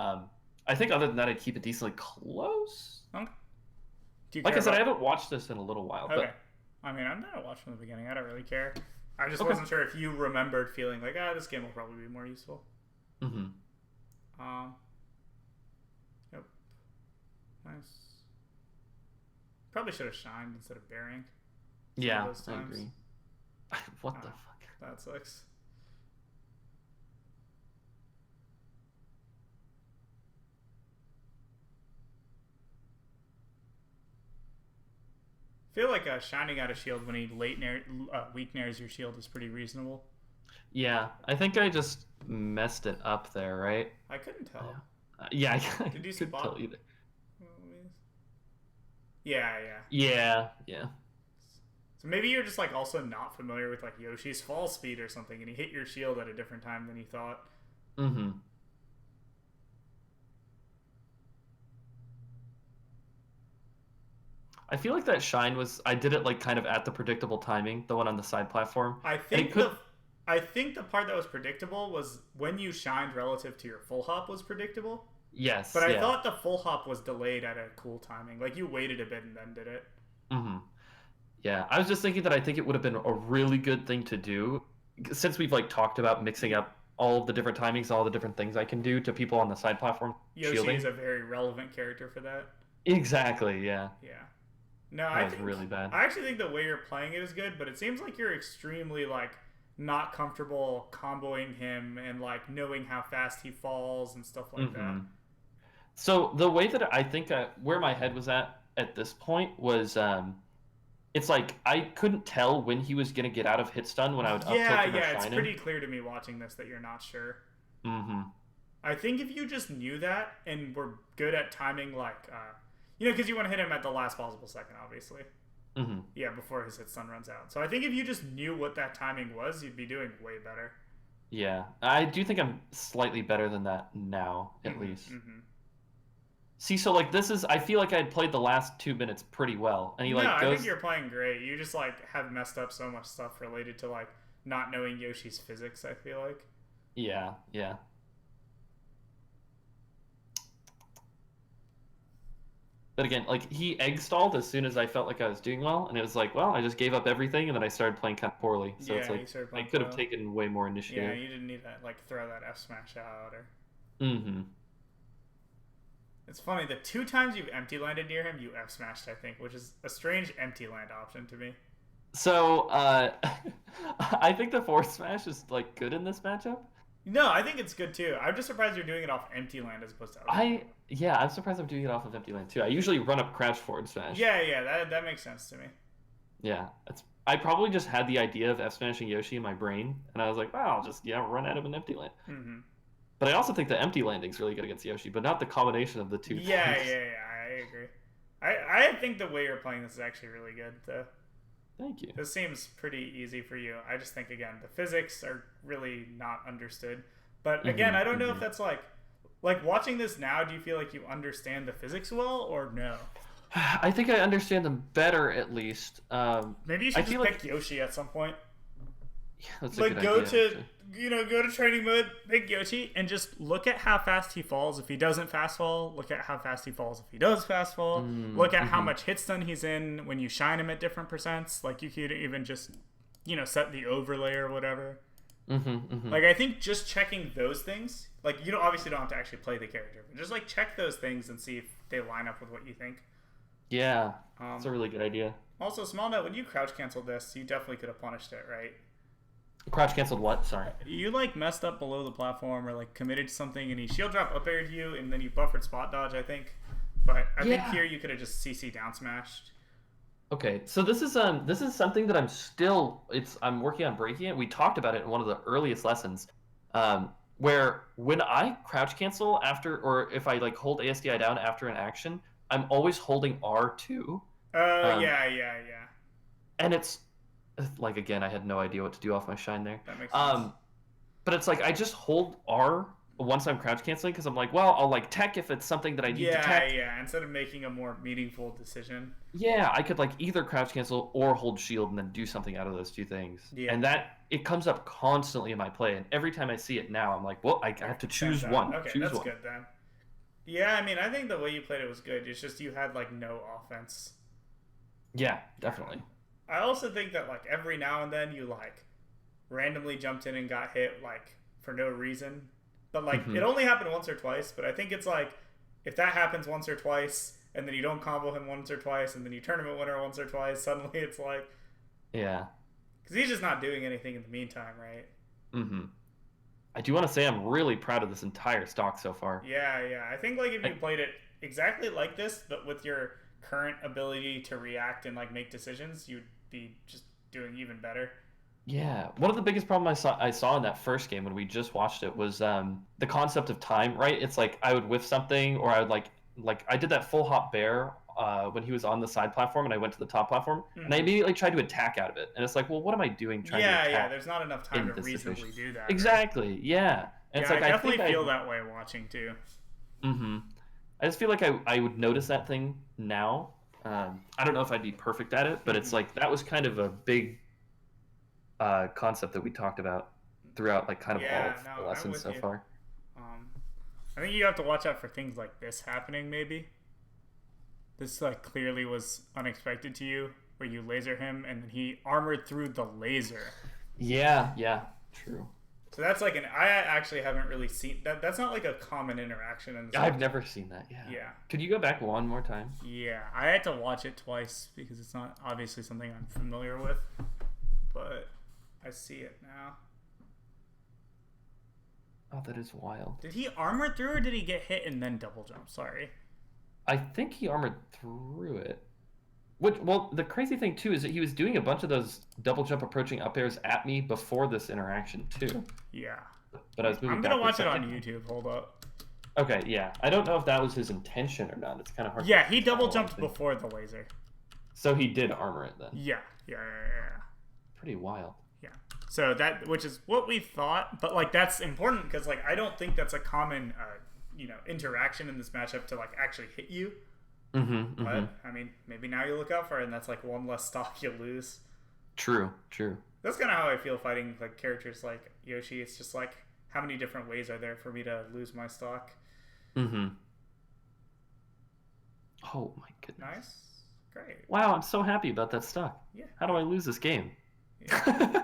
I think other than that, I'd keep it decently close. Okay. Like I said, I haven't watched this in a little while. Okay. But I mean, I'm not watching from the beginning. I don't really care. I just wasn't sure if you remembered feeling like, this game will probably be more useful. Mm-hmm. Yep. Nice. Probably should have shined instead of burying. Yeah, I agree. What the fuck? That sucks. I feel like shining out a shield when he weak nairs your shield is pretty reasonable. Yeah, I think I just messed it up there, right? I couldn't tell. Yeah, I Did you couldn't spot? tell either. Yeah. Yeah. So maybe you're just like also not familiar with like Yoshi's fall speed or something, and he hit your shield at a different time than you thought. Mm-hmm. I feel like that shine I did it like kind of at the predictable timing, the one on the side platform. I think the part that was predictable was when you shined relative to your full hop was predictable. Yes. But I thought the full hop was delayed at a cool timing. Like you waited a bit and then did it. Mm-hmm. Yeah, I was just thinking that I think it would have been a really good thing to do, since we've like talked about mixing up all the different timings, all the different things I can do to people on the side platform. Yoshi shielding. is a very relevant character for that. Exactly. Yeah. Yeah. No, that was really bad. I actually think the way you're playing it is good, but it seems like you're extremely like not comfortable comboing him and like knowing how fast he falls and stuff like that. So the way that I think where my head was at this point was it's like I couldn't tell when he was gonna get out of hit stun when I would up tilt him or shine him. It's pretty clear to me watching this that you're not sure. Mm-hmm. I think if you just knew that and were good at timing, like because you want to hit him at the last possible second, obviously. Mm-hmm. Yeah, before his hit stun runs out. So I think if you just knew what that timing was, you'd be doing way better. Yeah, I do think I'm slightly better than that now, at least. Mm-hmm. See, so like this is, I feel like I had played the last 2 minutes pretty well, and he like goes. I think you're playing great. You just like have messed up so much stuff related to like not knowing Yoshi's physics. I feel like. Yeah. But again, like he egg stalled as soon as I felt like I was doing well, and it was like, well, I just gave up everything, and then I started playing kind of poorly. So it's Yeah, you like started I playing could have well. taken way more Yeah, initiative. you didn't need to like throw that F smash out or. Mm-hmm. It's funny, the 2 times you've empty landed near him, you F smashed, I think, which is a strange empty land option to me. So I think the forward smash is like good in this matchup. No, I think it's good too. I'm just surprised you're doing it off empty land as opposed to other people. Yeah, I'm surprised I'm doing it off of empty land too. I usually run up crouch forward smash. Yeah, that makes sense to me. Yeah, I probably just had the idea of F smashing Yoshi in my brain, and I was like, well, I'll just run out of an empty land. Mm-hmm. But I also think the empty landing's really good against Yoshi, but not the combination of the two Yeah, things. I agree. I think the way you're playing this is actually really good, though. Thank you. This seems pretty easy for you. I just think, again, the physics are really not understood. But again, I don't know if that's like watching this now, do you feel like you understand the physics well or no? I think I understand them better, at least. Maybe you should just pick Yoshi at some point. Yeah, that's a Like good go idea, to go to training mode, pick Yoshi, and just look at how fast he falls if he doesn't fast fall. Look at how fast he falls if he does fast fall. Look at how much hit stun he's in when you shine him at different percents. Like you could even just set the overlay or whatever. Like I think just checking those things, like you obviously don't have to actually play the character, but just like check those things and see if they line up with what you think. Yeah, that's a really good idea. Also, small note: when you crouch canceled this, you definitely could have punished it, right? Crouch canceled what? Sorry. You like messed up below the platform or like committed to something, and he shield drop up aired you, and then you buffered spot dodge, I think. But I think here you could have just CC down smashed. Okay, so this is something that I'm working on breaking it. We talked about it in one of the earliest lessons, where when I crouch cancel after, or if I like hold ASDI down after an action, I'm always holding R2. Yeah. And it's like, again, I had no idea what to do off my shine there. That makes sense. But it's like I just hold R once I'm crouch canceling because I'm like, well, I'll like tech if it's something that I need to tech. Yeah. Instead of making a more meaningful decision. Yeah, I could like either crouch cancel or hold shield and then do something out of those two things. Yeah. And that it comes up constantly in my play, and every time I see it now, I'm like, well, I have to choose one. Okay, that's good then. Yeah, I mean, I think the way you played it was good. It's just you had like no offense. Yeah, definitely. I also think that like every now and then you like randomly jumped in and got hit like for no reason. But like it only happened once or twice, but I think it's like if that happens once or twice and then you don't combo him once or twice and then you tournament winner once or twice, suddenly it's like yeah. Cuz he's just not doing anything in the meantime, right? I do want to say I'm really proud of this entire stock so far. Yeah. I think like if you played it exactly like this but with your current ability to react and like make decisions, you'd be just doing even better. Yeah, one of the biggest problems I saw in that first game when we just watched it was the concept of time. Right, it's like I would whiff something, or I would like I did that full hop bear when he was on the side platform, and I went to the top platform, and I immediately tried to attack out of it, and it's like, well, what am I doing trying to attack? Yeah, there's not enough time to reasonably do that. Exactly. Right? Yeah, and it's like I definitely feel that way watching too. I just feel like I would notice that thing now. I don't know if I'd be perfect at it, but it's like that was kind of a big concept that we talked about throughout like kind of all of the lessons so far. I think you have to watch out for things like this happening. Maybe this like clearly was unexpected to you, where you laser him and then he armored through the laser. Yeah, true. So that's like I actually haven't really seen that. That's not like a common interaction in this. I've never seen that. Yeah. Could you go back one more time? Yeah, I had to watch it twice because it's not obviously something I'm familiar with, but I see it now. Oh, that is wild. Did he armor through or did he get hit and then double jump? Sorry. I think he armored through it. Well, the crazy thing too is that he was doing a bunch of those double jump approaching up airs at me before this interaction too. Yeah. But I was moving. I'm gonna watch it on YouTube. Hold up. Okay, yeah. I don't know if that was his intention or not. It's kind of hard. Yeah, he double jumped before the laser. So he did armor it then. Yeah. Pretty wild. Yeah. So which is what we thought, but like that's important because like I don't think that's a common interaction in this matchup to like actually hit you. But I mean, maybe now you look out for it, and that's like one less stock you'll lose. True. That's kind of how I feel fighting like characters like Yoshi. It's just like how many different ways are there for me to lose my stock? Oh my goodness. Nice. Great. Wow, I'm so happy about that stock. Yeah. How do I lose this game? Yeah.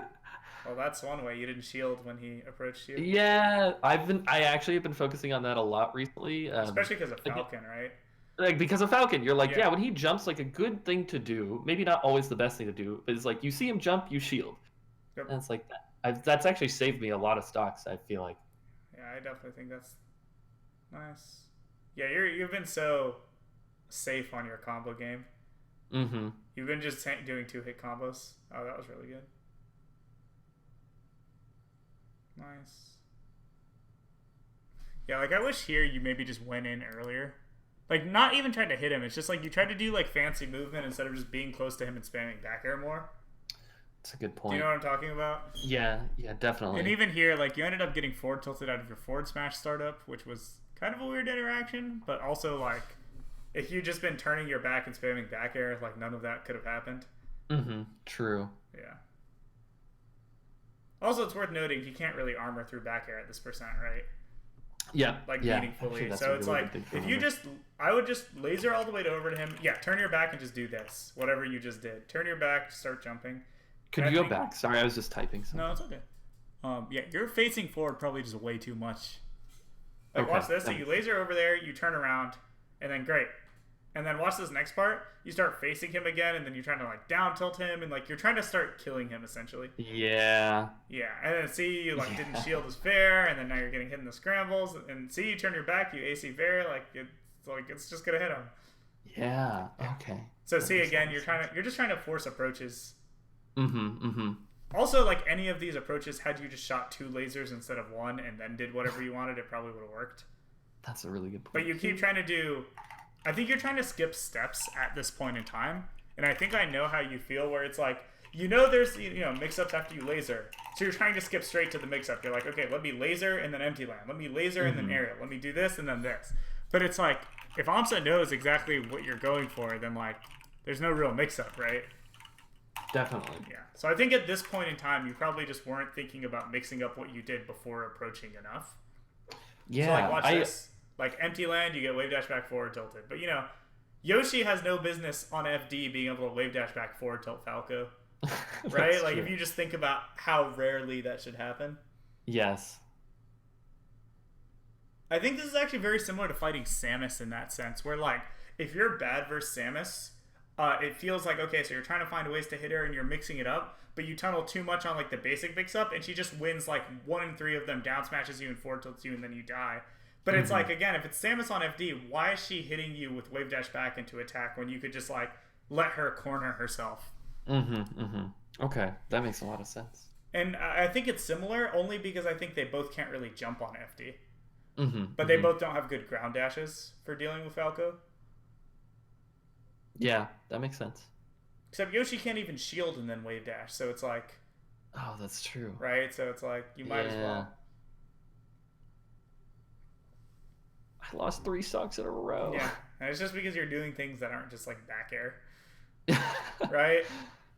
Well, that's one way. You didn't shield when he approached you. Yeah, I actually have been focusing on that a lot recently. Especially because of Falcon, right? Like because of Falcon, you're like, Yeah. yeah, when he jumps, like a good thing to do, maybe not always the best thing to do, but it's like you see him jump, you shield. Yep. And it's like that's actually saved me a lot of stocks, I feel like. Yeah, I definitely think that's nice. Yeah, you've been so safe on your combo game. Mm-hmm. You've been just doing 2-hit combos. Oh, that was really good. Nice. Yeah, like I wish here you maybe just went in earlier. Like not even trying to hit him. It's just like you tried to do like fancy movement instead of just being close to him and spamming back air more. That's a good point. Do you know what I'm talking about? Yeah, definitely. And even here, like you ended up getting forward tilted out of your forward smash startup, which was kind of a weird interaction, but also like if you just been turning your back and spamming back air, like none of that could have happened. Mm-hmm. True. Yeah. Also, it's worth noting he can't really armor through back air at this percent, right? Yeah. Like yeah. meaningfully. Actually, So it's really like if you just, I would just laser all the way over to him. Yeah, turn your back and just do this. Whatever you just did. Turn your back, start jumping. Could you go back? Sorry, I was just typing something. No, it's okay. Yeah, you're facing forward probably just way too much. Like, Okay. watch this. So you laser over there, you turn around, and then great. And then watch this next part. You start facing him again, and then you're trying to like down tilt him, and like you're trying to start killing him essentially. Yeah. Yeah, and then see you like didn't shield as fair, and then now you're getting hit in the scrambles, and see you turn your back, you AC fair, like it's just gonna hit him. Yeah. Okay. So see again, you're just trying to force approaches. Mm-hmm. Mm-hmm. Also, like any of these approaches, had you just shot 2 lasers instead of 1 and then did whatever you wanted, it probably would have worked. That's a really good point. But you keep trying to do... I think you're trying to skip steps at this point in time. And I think I know how you feel, where it's like, there's, mix-ups after you laser. So you're trying to skip straight to the mix-up. You're like, okay, let me laser and then empty land. Let me laser and then aerial. Let me do this and then this. But it's like, if AMSA knows exactly what you're going for, then like, there's no real mix-up, right? Definitely. Yeah. So I think at this point in time, you probably just weren't thinking about mixing up what you did before approaching enough. Yeah. So like, watch this. Like empty land, you get wave dash back forward tilted. But Yoshi has no business on FD being able to wave dash back forward tilt Falco. Right? Like true. if you just think about how rarely that should happen. Yes. I think this is actually very similar to fighting Samus in that sense, where like if you're bad versus Samus, it feels like, okay, so you're trying to find ways to hit her and you're mixing it up, but you tunnel too much on like the basic mix up and she just wins like 1 in 3 of them, down smashes you and forward tilts you and then you die. But it's like, again, if it's Samus on FD, why is she hitting you with wave dash back into attack when you could just like let her corner herself? Okay, that makes a lot of sense. And I think it's similar only because I think they both can't really jump on FD. But they both don't have good ground dashes for dealing with Falco. Yeah, that makes sense. Except Yoshi can't even shield and then wave dash, so it's like... Oh, that's true. Right? So it's like, you might as well. I lost 3 stocks in a row. Yeah, and it's just because you're doing things that aren't just like back air. Right?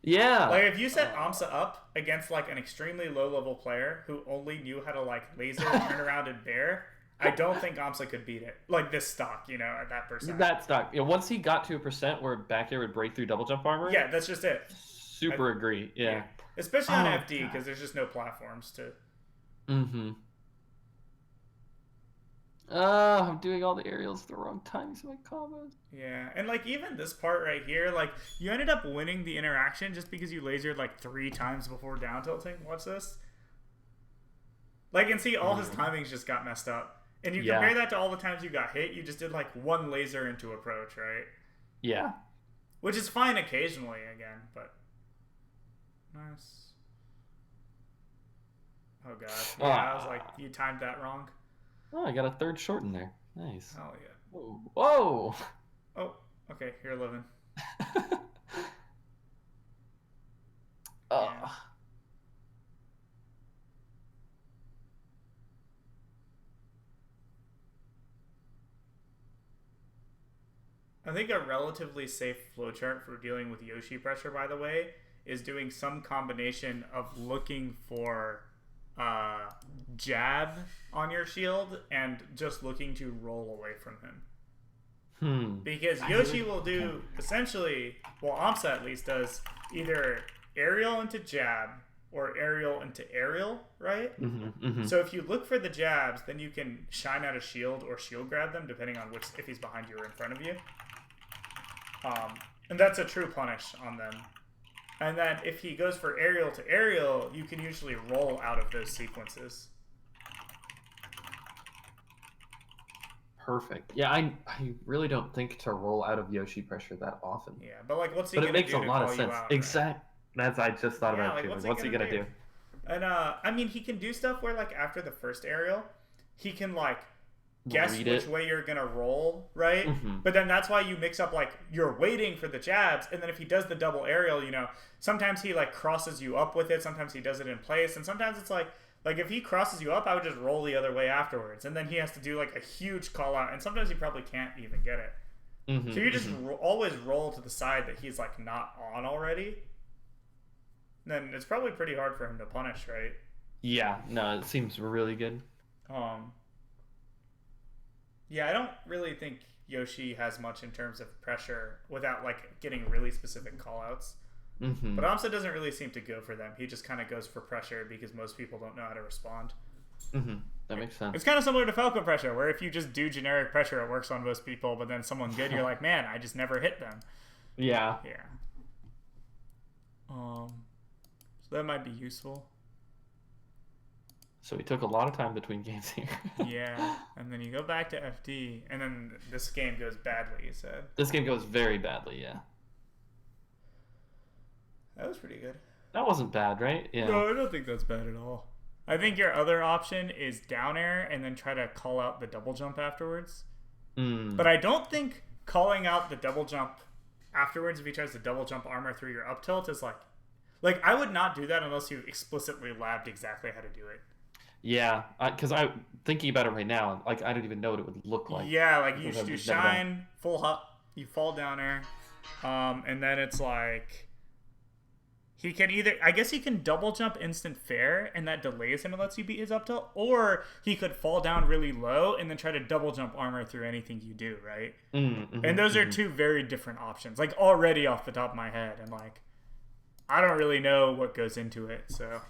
Yeah. Like if you set AMSA up against like an extremely low level player who only knew how to like laser, turn around, and bear, I don't think AMSA could beat it. Like this stock, at that percent. That stock. Once he got to a percent where back air would break through double jump armor. Yeah, that's just it. Super agree. Yeah. Especially on FD because there's just no platforms to. I'm doing all the aerials at the wrong times in my combos. Yeah, and like even this part right here, like you ended up winning the interaction just because you lasered like 3 times before down tilting. Watch this. Like, and see, all his timings just got messed up. And you compare that to all the times you got hit, you just did like 1 laser into approach, right? Yeah. Which is fine occasionally, again, but... Nice. Oh god. Yeah, I was like, you timed that wrong. Oh, I got a 3rd short in there. Nice. Oh yeah. Whoa! Oh, okay, you're living. Yeah. I think a relatively safe flowchart for dealing with Yoshi pressure, by the way, is doing some combination of looking for jab on your shield and just looking to roll away from him. Because Yoshi will do essentially, well, Amsa at least does either aerial into jab or aerial into aerial, right? So if you look for the jabs, then you can shine out a shield or shield grab them, depending on if he's behind you or in front of you. And that's a true punish on them. And then if he goes for aerial to aerial, you can usually roll out of those sequences. Perfect. Yeah, I really don't think to roll out of Yoshi pressure that often. Yeah, but like, what's he But gonna it makes do a to lot call of you sense. out, Exact. That's I just thought Yeah, about it like, too. what's Like, what's he gonna do? And I mean, he can do stuff where like after the first aerial, he can like guess Read which it. way you're gonna roll, right? But then that's why you mix up like you're waiting for the jabs, and then if he does the double aerial, you know, sometimes he like crosses you up with it, sometimes he does it in place, and sometimes it's like if he crosses you up, I would just roll the other way afterwards, and then he has to do like a huge call out, and sometimes he probably can't even get it. So you just always roll to the side that he's like not on already. Then it's probably pretty hard for him to punish, right? Yeah, no, it seems really good. Yeah, I don't really think Yoshi has much in terms of pressure without like getting really specific callouts. But Amsa doesn't really seem to go for them. He just kind of goes for pressure because most people don't know how to respond. That makes sense. It's kind of similar to Falco pressure, where if you just do generic pressure, it works on most people, but then someone good, you're like, man, I just never hit them. Yeah. Yeah. So that might be useful. So we took a lot of time between games here. Yeah, and then you go back to FD, and then this game goes badly, you said. This game goes very badly, yeah. That was pretty good. That wasn't bad, right? Yeah. No, I don't think that's bad at all. I think your other option is down air and then try to call out the double jump afterwards. But I don't think calling out the double jump afterwards, if he tries to double jump armor through your up tilt, is like I would not do that unless you explicitly labbed exactly how to do it. Yeah, because I'm thinking about it right now. Like, I don't even know what it would look like. Yeah, like you shine, full hop, you fall down air, and then it's like he can I guess he can double jump instant fair, and that delays him and lets you beat his up tilt, or he could fall down really low and then try to double jump armor through anything you do, right? And those are two very different options, like already off the top of my head, and like I don't really know what goes into it, so.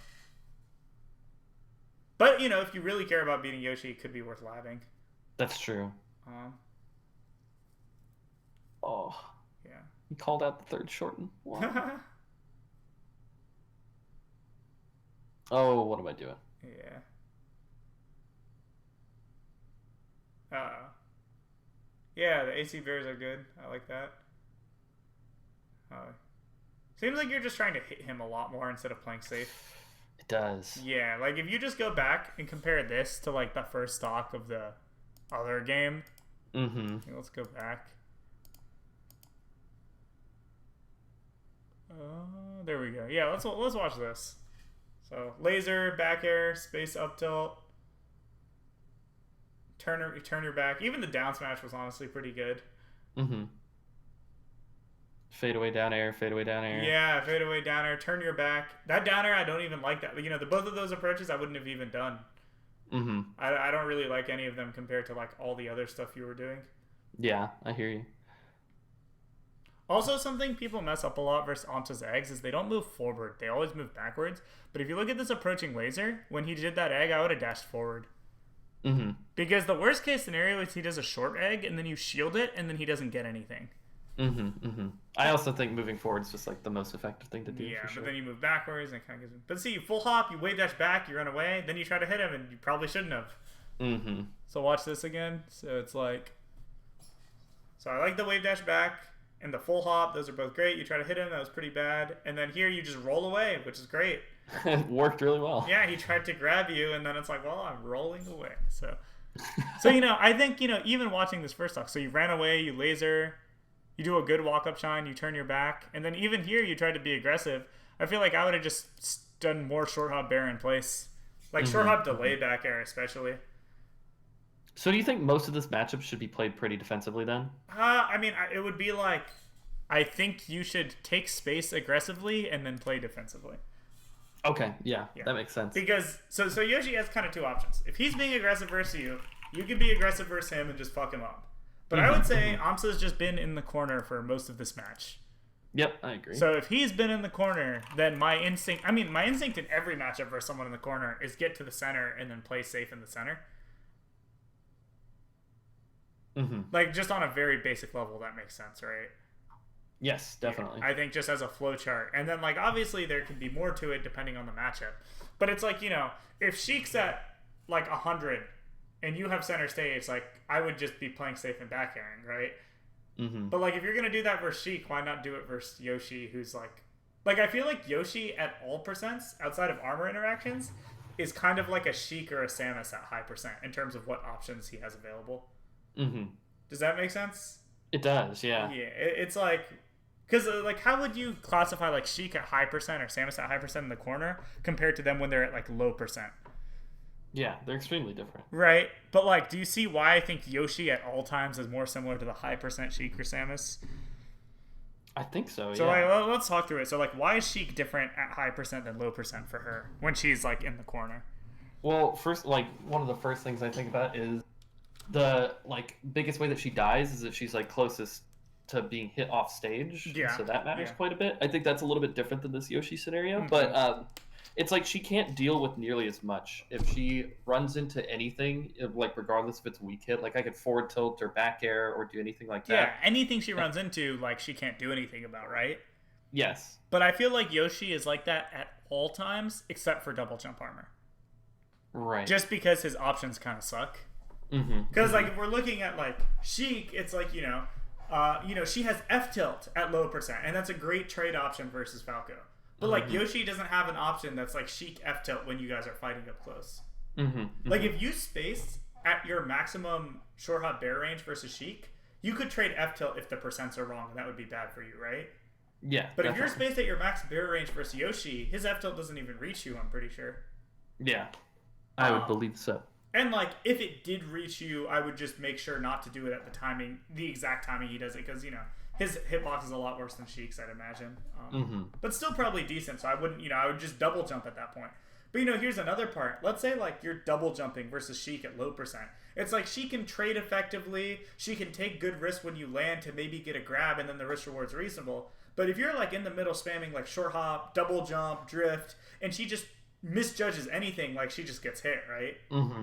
But, you know, if you really care about beating Yoshi, it could be worth labbing. That's true. Oh. Yeah. He called out the third shorten. Wow. Oh, what am I doing? Yeah. Yeah, the AC bears are good. I like that. Seems like you're just trying to hit him a lot more instead of playing safe. It does. Yeah, like if you just go back and compare this to like the first stock of the other game. Let's go back. There we go. Yeah, let's watch this. So laser, back air, space up tilt, turn your back. Even the down smash was honestly pretty good. Fade away down air, fade away down air. Yeah, fade away down air, turn your back. That down air, I don't even like that. You know, both of those approaches I wouldn't have even done. I don't really like any of them compared to like all the other stuff you were doing. Yeah, I hear you. Also, something people mess up a lot versus Amsa's eggs is they don't move forward. They always move backwards. But if you look at this approaching laser, when he did that egg, I would have dashed forward. Because the worst case scenario is he does a short egg, and then you shield it, and then he doesn't get anything. I also think moving forward is just like the most effective thing to do. Yeah, for sure. But then you move backwards, and it kind of gives him. But see, you full hop, you wave dash back, you run away, then you try to hit him, and you probably shouldn't have. So watch this again. So it's like. So I like the wave dash back and the full hop. Those are both great. You try to hit him, that was pretty bad. And then here you just roll away, which is great. It worked really well. Yeah, he tried to grab you, and then it's like, well, I'm rolling away. So you know, I think, you know, even watching this first talk, so you ran away, you laser, you do a good walk-up shine, you turn your back, and then even here you tried to be aggressive. I feel like I would have just done more short hop bear in place. Like short hop delay back air especially. So do you think most of this matchup should be played pretty defensively then? I mean, it would be like, I think you should take space aggressively and then play defensively. Okay, yeah, that makes sense. Because, so Yoshi has kind of two options. If he's being aggressive versus you, you can be aggressive versus him and just fuck him up. But I would say Amsa's just been in the corner for most of this match. Yep, I agree. So if he's been in the corner, then my instinct in every matchup for someone in the corner is get to the center and then play safe in the center. Like, just on a very basic level, that makes sense, right? Yes, definitely. I think just as a flow chart. And then, like, obviously there can be more to it depending on the matchup. But it's like, you know, if Sheik's at, like, 100 and you have center stage, like, I would just be playing safe and back airing, right? But, like, if you're going to do that versus Sheik, why not do it versus Yoshi, who's, like... Like, I feel like Yoshi at all percents, outside of armor interactions, is kind of like a Sheik or a Samus at high percent in terms of what options he has available. Does that make sense? It does, yeah. Yeah, it's like... Because, like, how would you classify, like, Sheik at high percent or Samus at high percent in the corner compared to them when they're at, like, low percent? Yeah, they're extremely different. Right? But, like, do you see why I think Yoshi at all times is more similar to the high percent Sheik or Samus? I think so, So, yeah. like, let's talk through it. So, like, why is Sheik different at high percent than low percent for her when she's, like, in the corner? Well, first, like, one of the first things I think about is the, like, biggest way that she dies is if she's, like, closest to being hit off stage. Yeah. So that matters quite a bit. I think that's a little bit different than this Yoshi scenario, but it's like she can't deal with nearly as much. If she runs into anything, like regardless if it's a weak hit, like I could forward tilt or back air or do anything like that. Yeah, anything she runs into, like, she can't do anything about, right? Yes. But I feel like Yoshi is like that at all times except for double jump armor. Right. Just because his options kind of suck. Because, like, if we're looking at, like, Sheik, it's like, you know, she has F tilt at low percent, and that's a great trade option versus Falco. But, like, Yoshi doesn't have an option that's, like, Sheik F tilt when you guys are fighting up close. Like, if you spaced at your maximum short hop bear range versus Sheik, you could trade F tilt if the percents are wrong, and that would be bad for you, right? Yeah. But if you're spaced at your max bear range versus Yoshi, his F tilt doesn't even reach you, I'm pretty sure. Yeah. I would believe so. And, like, if it did reach you, I would just make sure not to do it at the timing, the exact timing he does it, because, you know, his hitbox is a lot worse than Sheik's, I'd imagine. But still probably decent, so I wouldn't, you know, I would just double jump at that point. But, you know, here's another part. Let's say, like, you're double jumping versus Sheik at low percent. It's like she can trade effectively, she can take good risks when you land to maybe get a grab, and then the risk reward's reasonable. But if you're, like, in the middle spamming, like, short hop, double jump, drift, and she just misjudges anything, like, she just gets hit, right?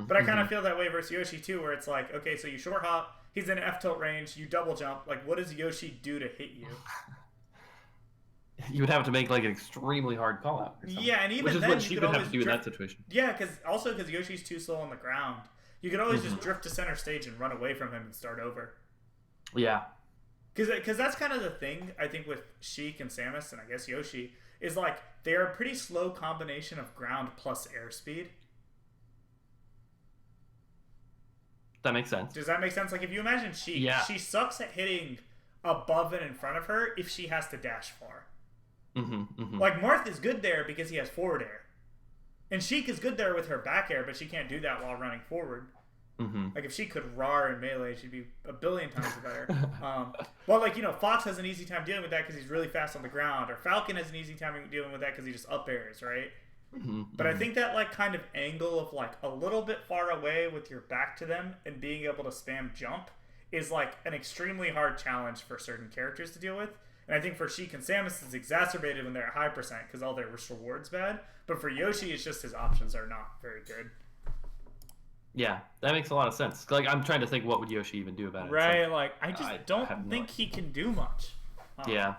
But I kind of feel that way versus Yoshi too, where it's like, okay, so you short hop, he's in F tilt range, you double jump, like, what does Yoshi do to hit you? You would have to make, like, an extremely hard call out or something. Yeah, and even which is then what she you would could have to do always in drift. that situation. Yeah, because Yoshi's too slow on the ground, you could always just drift to center stage and run away from him and start over. Yeah. Because that's kind of the thing, I think, with Sheik and Samus, and I guess Yoshi, is, like, they are a pretty slow combination of ground plus airspeed. That makes sense. Does that make sense? Like, if you imagine Sheik, she sucks at hitting above and in front of her if she has to dash far. Like, Marth is good there because he has forward air. And Sheik is good there with her back air, but she can't do that while running forward. Like, if she could RAR in melee, she'd be a billion times better. Well, like, you know, Fox has an easy time dealing with that because he's really fast on the ground, or Falcon has an easy time dealing with that because he just up airs, right? But I think that, like, kind of angle of, like, a little bit far away with your back to them and being able to spam jump is, like, an extremely hard challenge for certain characters to deal with. And I think for Sheik and Samus, it's exacerbated when they're at high percent because all their risk reward's bad. But for Yoshi, it's just his options are not very good. Yeah, that makes a lot of sense. Like, I'm trying to think, what would Yoshi even do about it? Right, like, I just don't think he can do much. Yeah.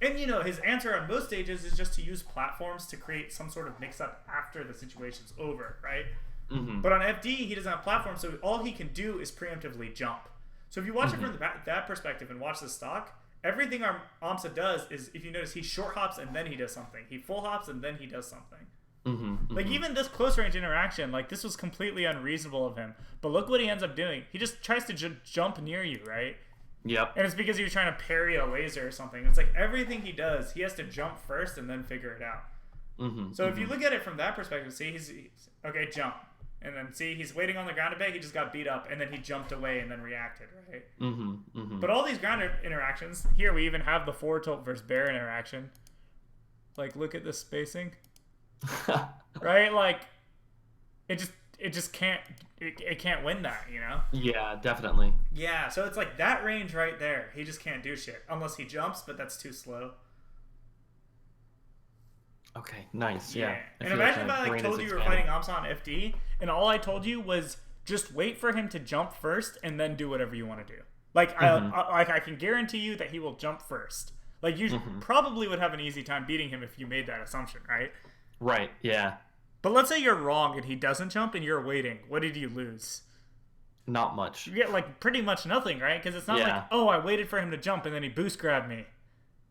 And, you know, his answer on most stages is just to use platforms to create some sort of mix-up after the situation's over, right? But on FD, he doesn't have platforms, so all he can do is preemptively jump. So if you watch it from that perspective and watch the stock, everything Amsa does is, if you notice, he short hops and then he does something. He full hops and then he does something. Like, even this close range interaction, like, this was completely unreasonable of him. But look what he ends up doing. He just tries to jump near you, right? Yep. And it's because you're trying to parry a laser or something. It's like everything he does, he has to jump first and then figure it out. So if you look at it from that perspective, see, he's okay, jump. And then, see, he's waiting on the ground a bit, he just got beat up, and then he jumped away and then reacted, right? But all these ground interactions, here we even have the forward tilt versus bear interaction. Like, look at this spacing. Right? Like, it just, it just can't it can't win that, you know? Yeah, definitely. Yeah, so it's like that range right there. He just can't do shit unless he jumps, but that's too slow. Okay, nice. Yeah. And imagine if I like told you you were fighting Amsa on FD, and all I told you was just wait for him to jump first and then do whatever you want to do. Like I can guarantee you that he will jump first. Like you probably would have an easy time beating him if you made that assumption, right? Right. Yeah. But let's say you're wrong and he doesn't jump and you're waiting. What did you lose? Not much. You get like pretty much nothing, right? Because it's not like, oh, I waited for him to jump and then he boost grabbed me.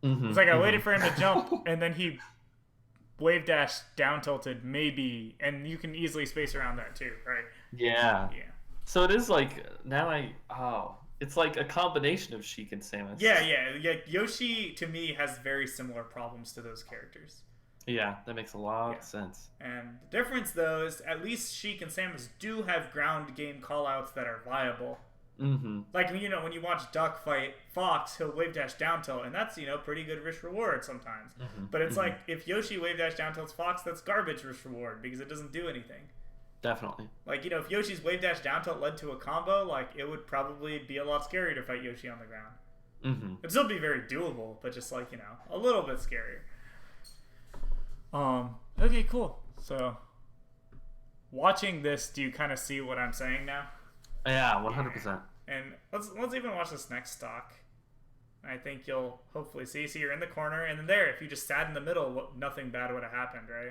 It's like I waited for him to jump and then he wave dash down tilted maybe, and you can easily space around that too, right? Yeah. So it is like it's like a combination of Sheik and Samus. Yeah. Yoshi to me has very similar problems to those characters. Yeah, that makes a lot of sense. And the difference though is at least Sheik and Samus do have ground game callouts that are viable. Like when you watch Duck fight Fox, he'll wave dash down tilt, and that's pretty good risk reward sometimes. But it's like if Yoshi wave dash down tilts Fox, that's garbage risk reward because it doesn't do anything. Definitely. Like if Yoshi's wave dash down tilt led to a combo, like it would probably be a lot scarier to fight Yoshi on the ground. It'd still be very doable, but just like a little bit scarier. Okay, cool. So watching this, do you kind of see what I'm saying now? Yeah, 100%. And let's even watch this next stock. I think you'll hopefully see. So you're in the corner, and then there, if you just sat in the middle, nothing bad would have happened, right?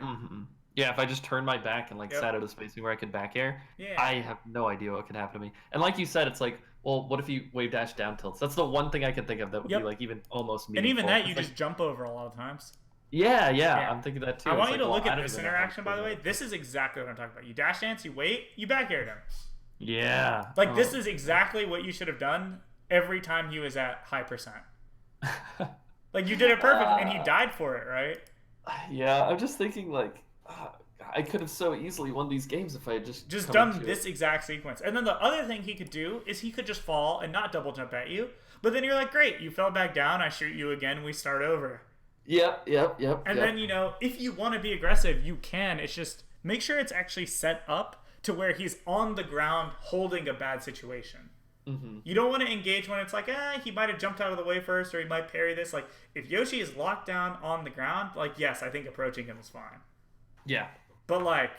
Yeah, if I just turned my back and sat out of spacing where I could back air, I have no idea what could happen to me. And like you said, it's like, well, what if you wave dash down tilts? That's the one thing I can think of that would be like even almost meaningful. And even that, you just jump over a lot of times. Yeah, I'm thinking that too. I want you to look at this interaction, by the way. This is exactly what I'm talking about. You dash dance, you wait, you back aired him. Yeah. Like, this is exactly what you should have done every time he was at high percent. Like, you did it perfect, and he died for it, right? Yeah, I'm just thinking, like, I could have so easily won these games if I had just done this exact sequence. And then the other thing he could do is he could just fall and not double jump at you. But then you're like, great, you fell back down, I shoot you again, we start over. Yep. And then, if you want to be aggressive, you can. It's just make sure it's actually set up to where he's on the ground holding a bad situation. You don't want to engage when it's like, he might have jumped out of the way first or he might parry this. Like, if Yoshi is locked down on the ground, like, yes, I think approaching him is fine. Yeah. But, like,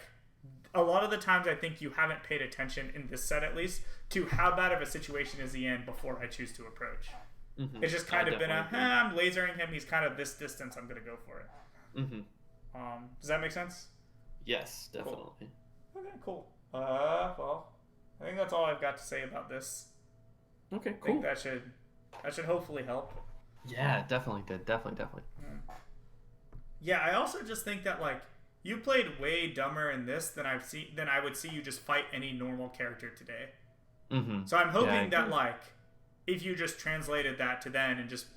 a lot of the times I think you haven't paid attention, in this set at least, to how bad of a situation is he in before I choose to approach. It's just kind of been I'm lasering him, he's kind of this distance, I'm going to go for it. Does that make sense? Yes, definitely. Cool. Okay, cool. Well, I think that's all I've got to say about this. Okay, cool. I think that should hopefully help. Yeah, it definitely did. Definitely. Yeah, I also just think that, like, you played way dumber in this than I would see you just fight any normal character today. So I'm hoping that, like, if you just translated that to then and just,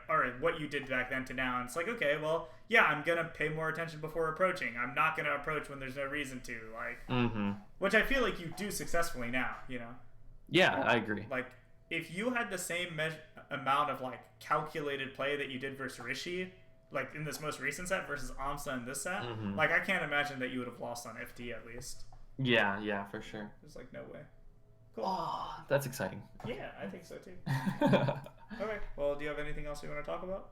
or what you did back then to now, and it's like, okay, well, yeah, I'm going to pay more attention before approaching. I'm not going to approach when there's no reason to, like, which I feel like you do successfully now, Yeah, I agree. Like, if you had the same amount of, like, calculated play that you did versus Rishi, like, in this most recent set versus Amsa in this set, like, I can't imagine that you would have lost on FD at least. Yeah, for sure. There's, like, no way. Cool. Oh, that's exciting. Yeah, I think so too. Okay. Well, do you have anything else you want to talk about?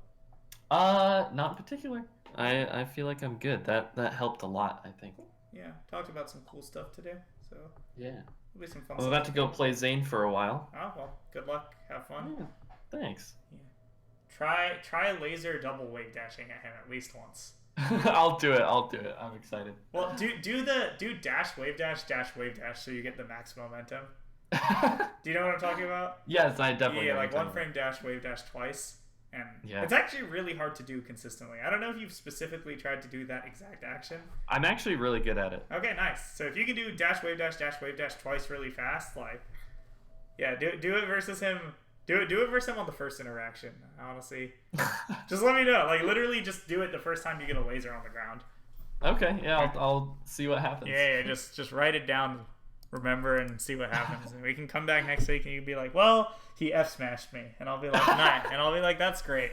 Not in particular. I feel like I'm good. That helped a lot, I think. Yeah, talked about some cool stuff today. So yeah, it'll be some fun. I'm about to go play Zane for a while. Oh well, good luck. Have fun. Yeah, thanks. Yeah. Try laser double wave dashing at him at least once. I'll do it. I'm excited. Well, do dash wave dash so you get the max momentum. Do you know what I'm talking about? Yes, I definitely. Yeah, like one frame dash wave dash twice, and it's actually really hard to do consistently. I don't know if you've specifically tried to do that exact action. I'm actually really good at it. Okay, nice. So if you can do dash wave dash twice really fast, like, yeah, do it versus him. Do it versus him on the first interaction. Honestly, just let me know. Like, literally, just do it the first time you get a laser on the ground. Okay, yeah, I'll see what happens. Yeah, just write it down. Remember and see what happens, and we can come back next week and you can be like, well, he F smashed me, and I'll be like, nah, and I'll be like, that's great.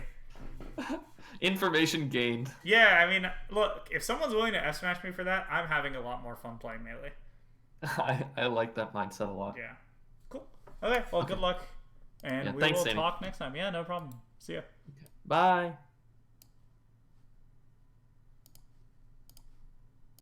Information gained. Yeah, I mean, look, if someone's willing to F smash me for that, I'm having a lot more fun playing Melee. I like that mindset a lot. Yeah. Cool. Okay. Well, good luck, and Yeah, we thanks, will Sammy. talk next time. Yeah, no problem. See ya. Bye.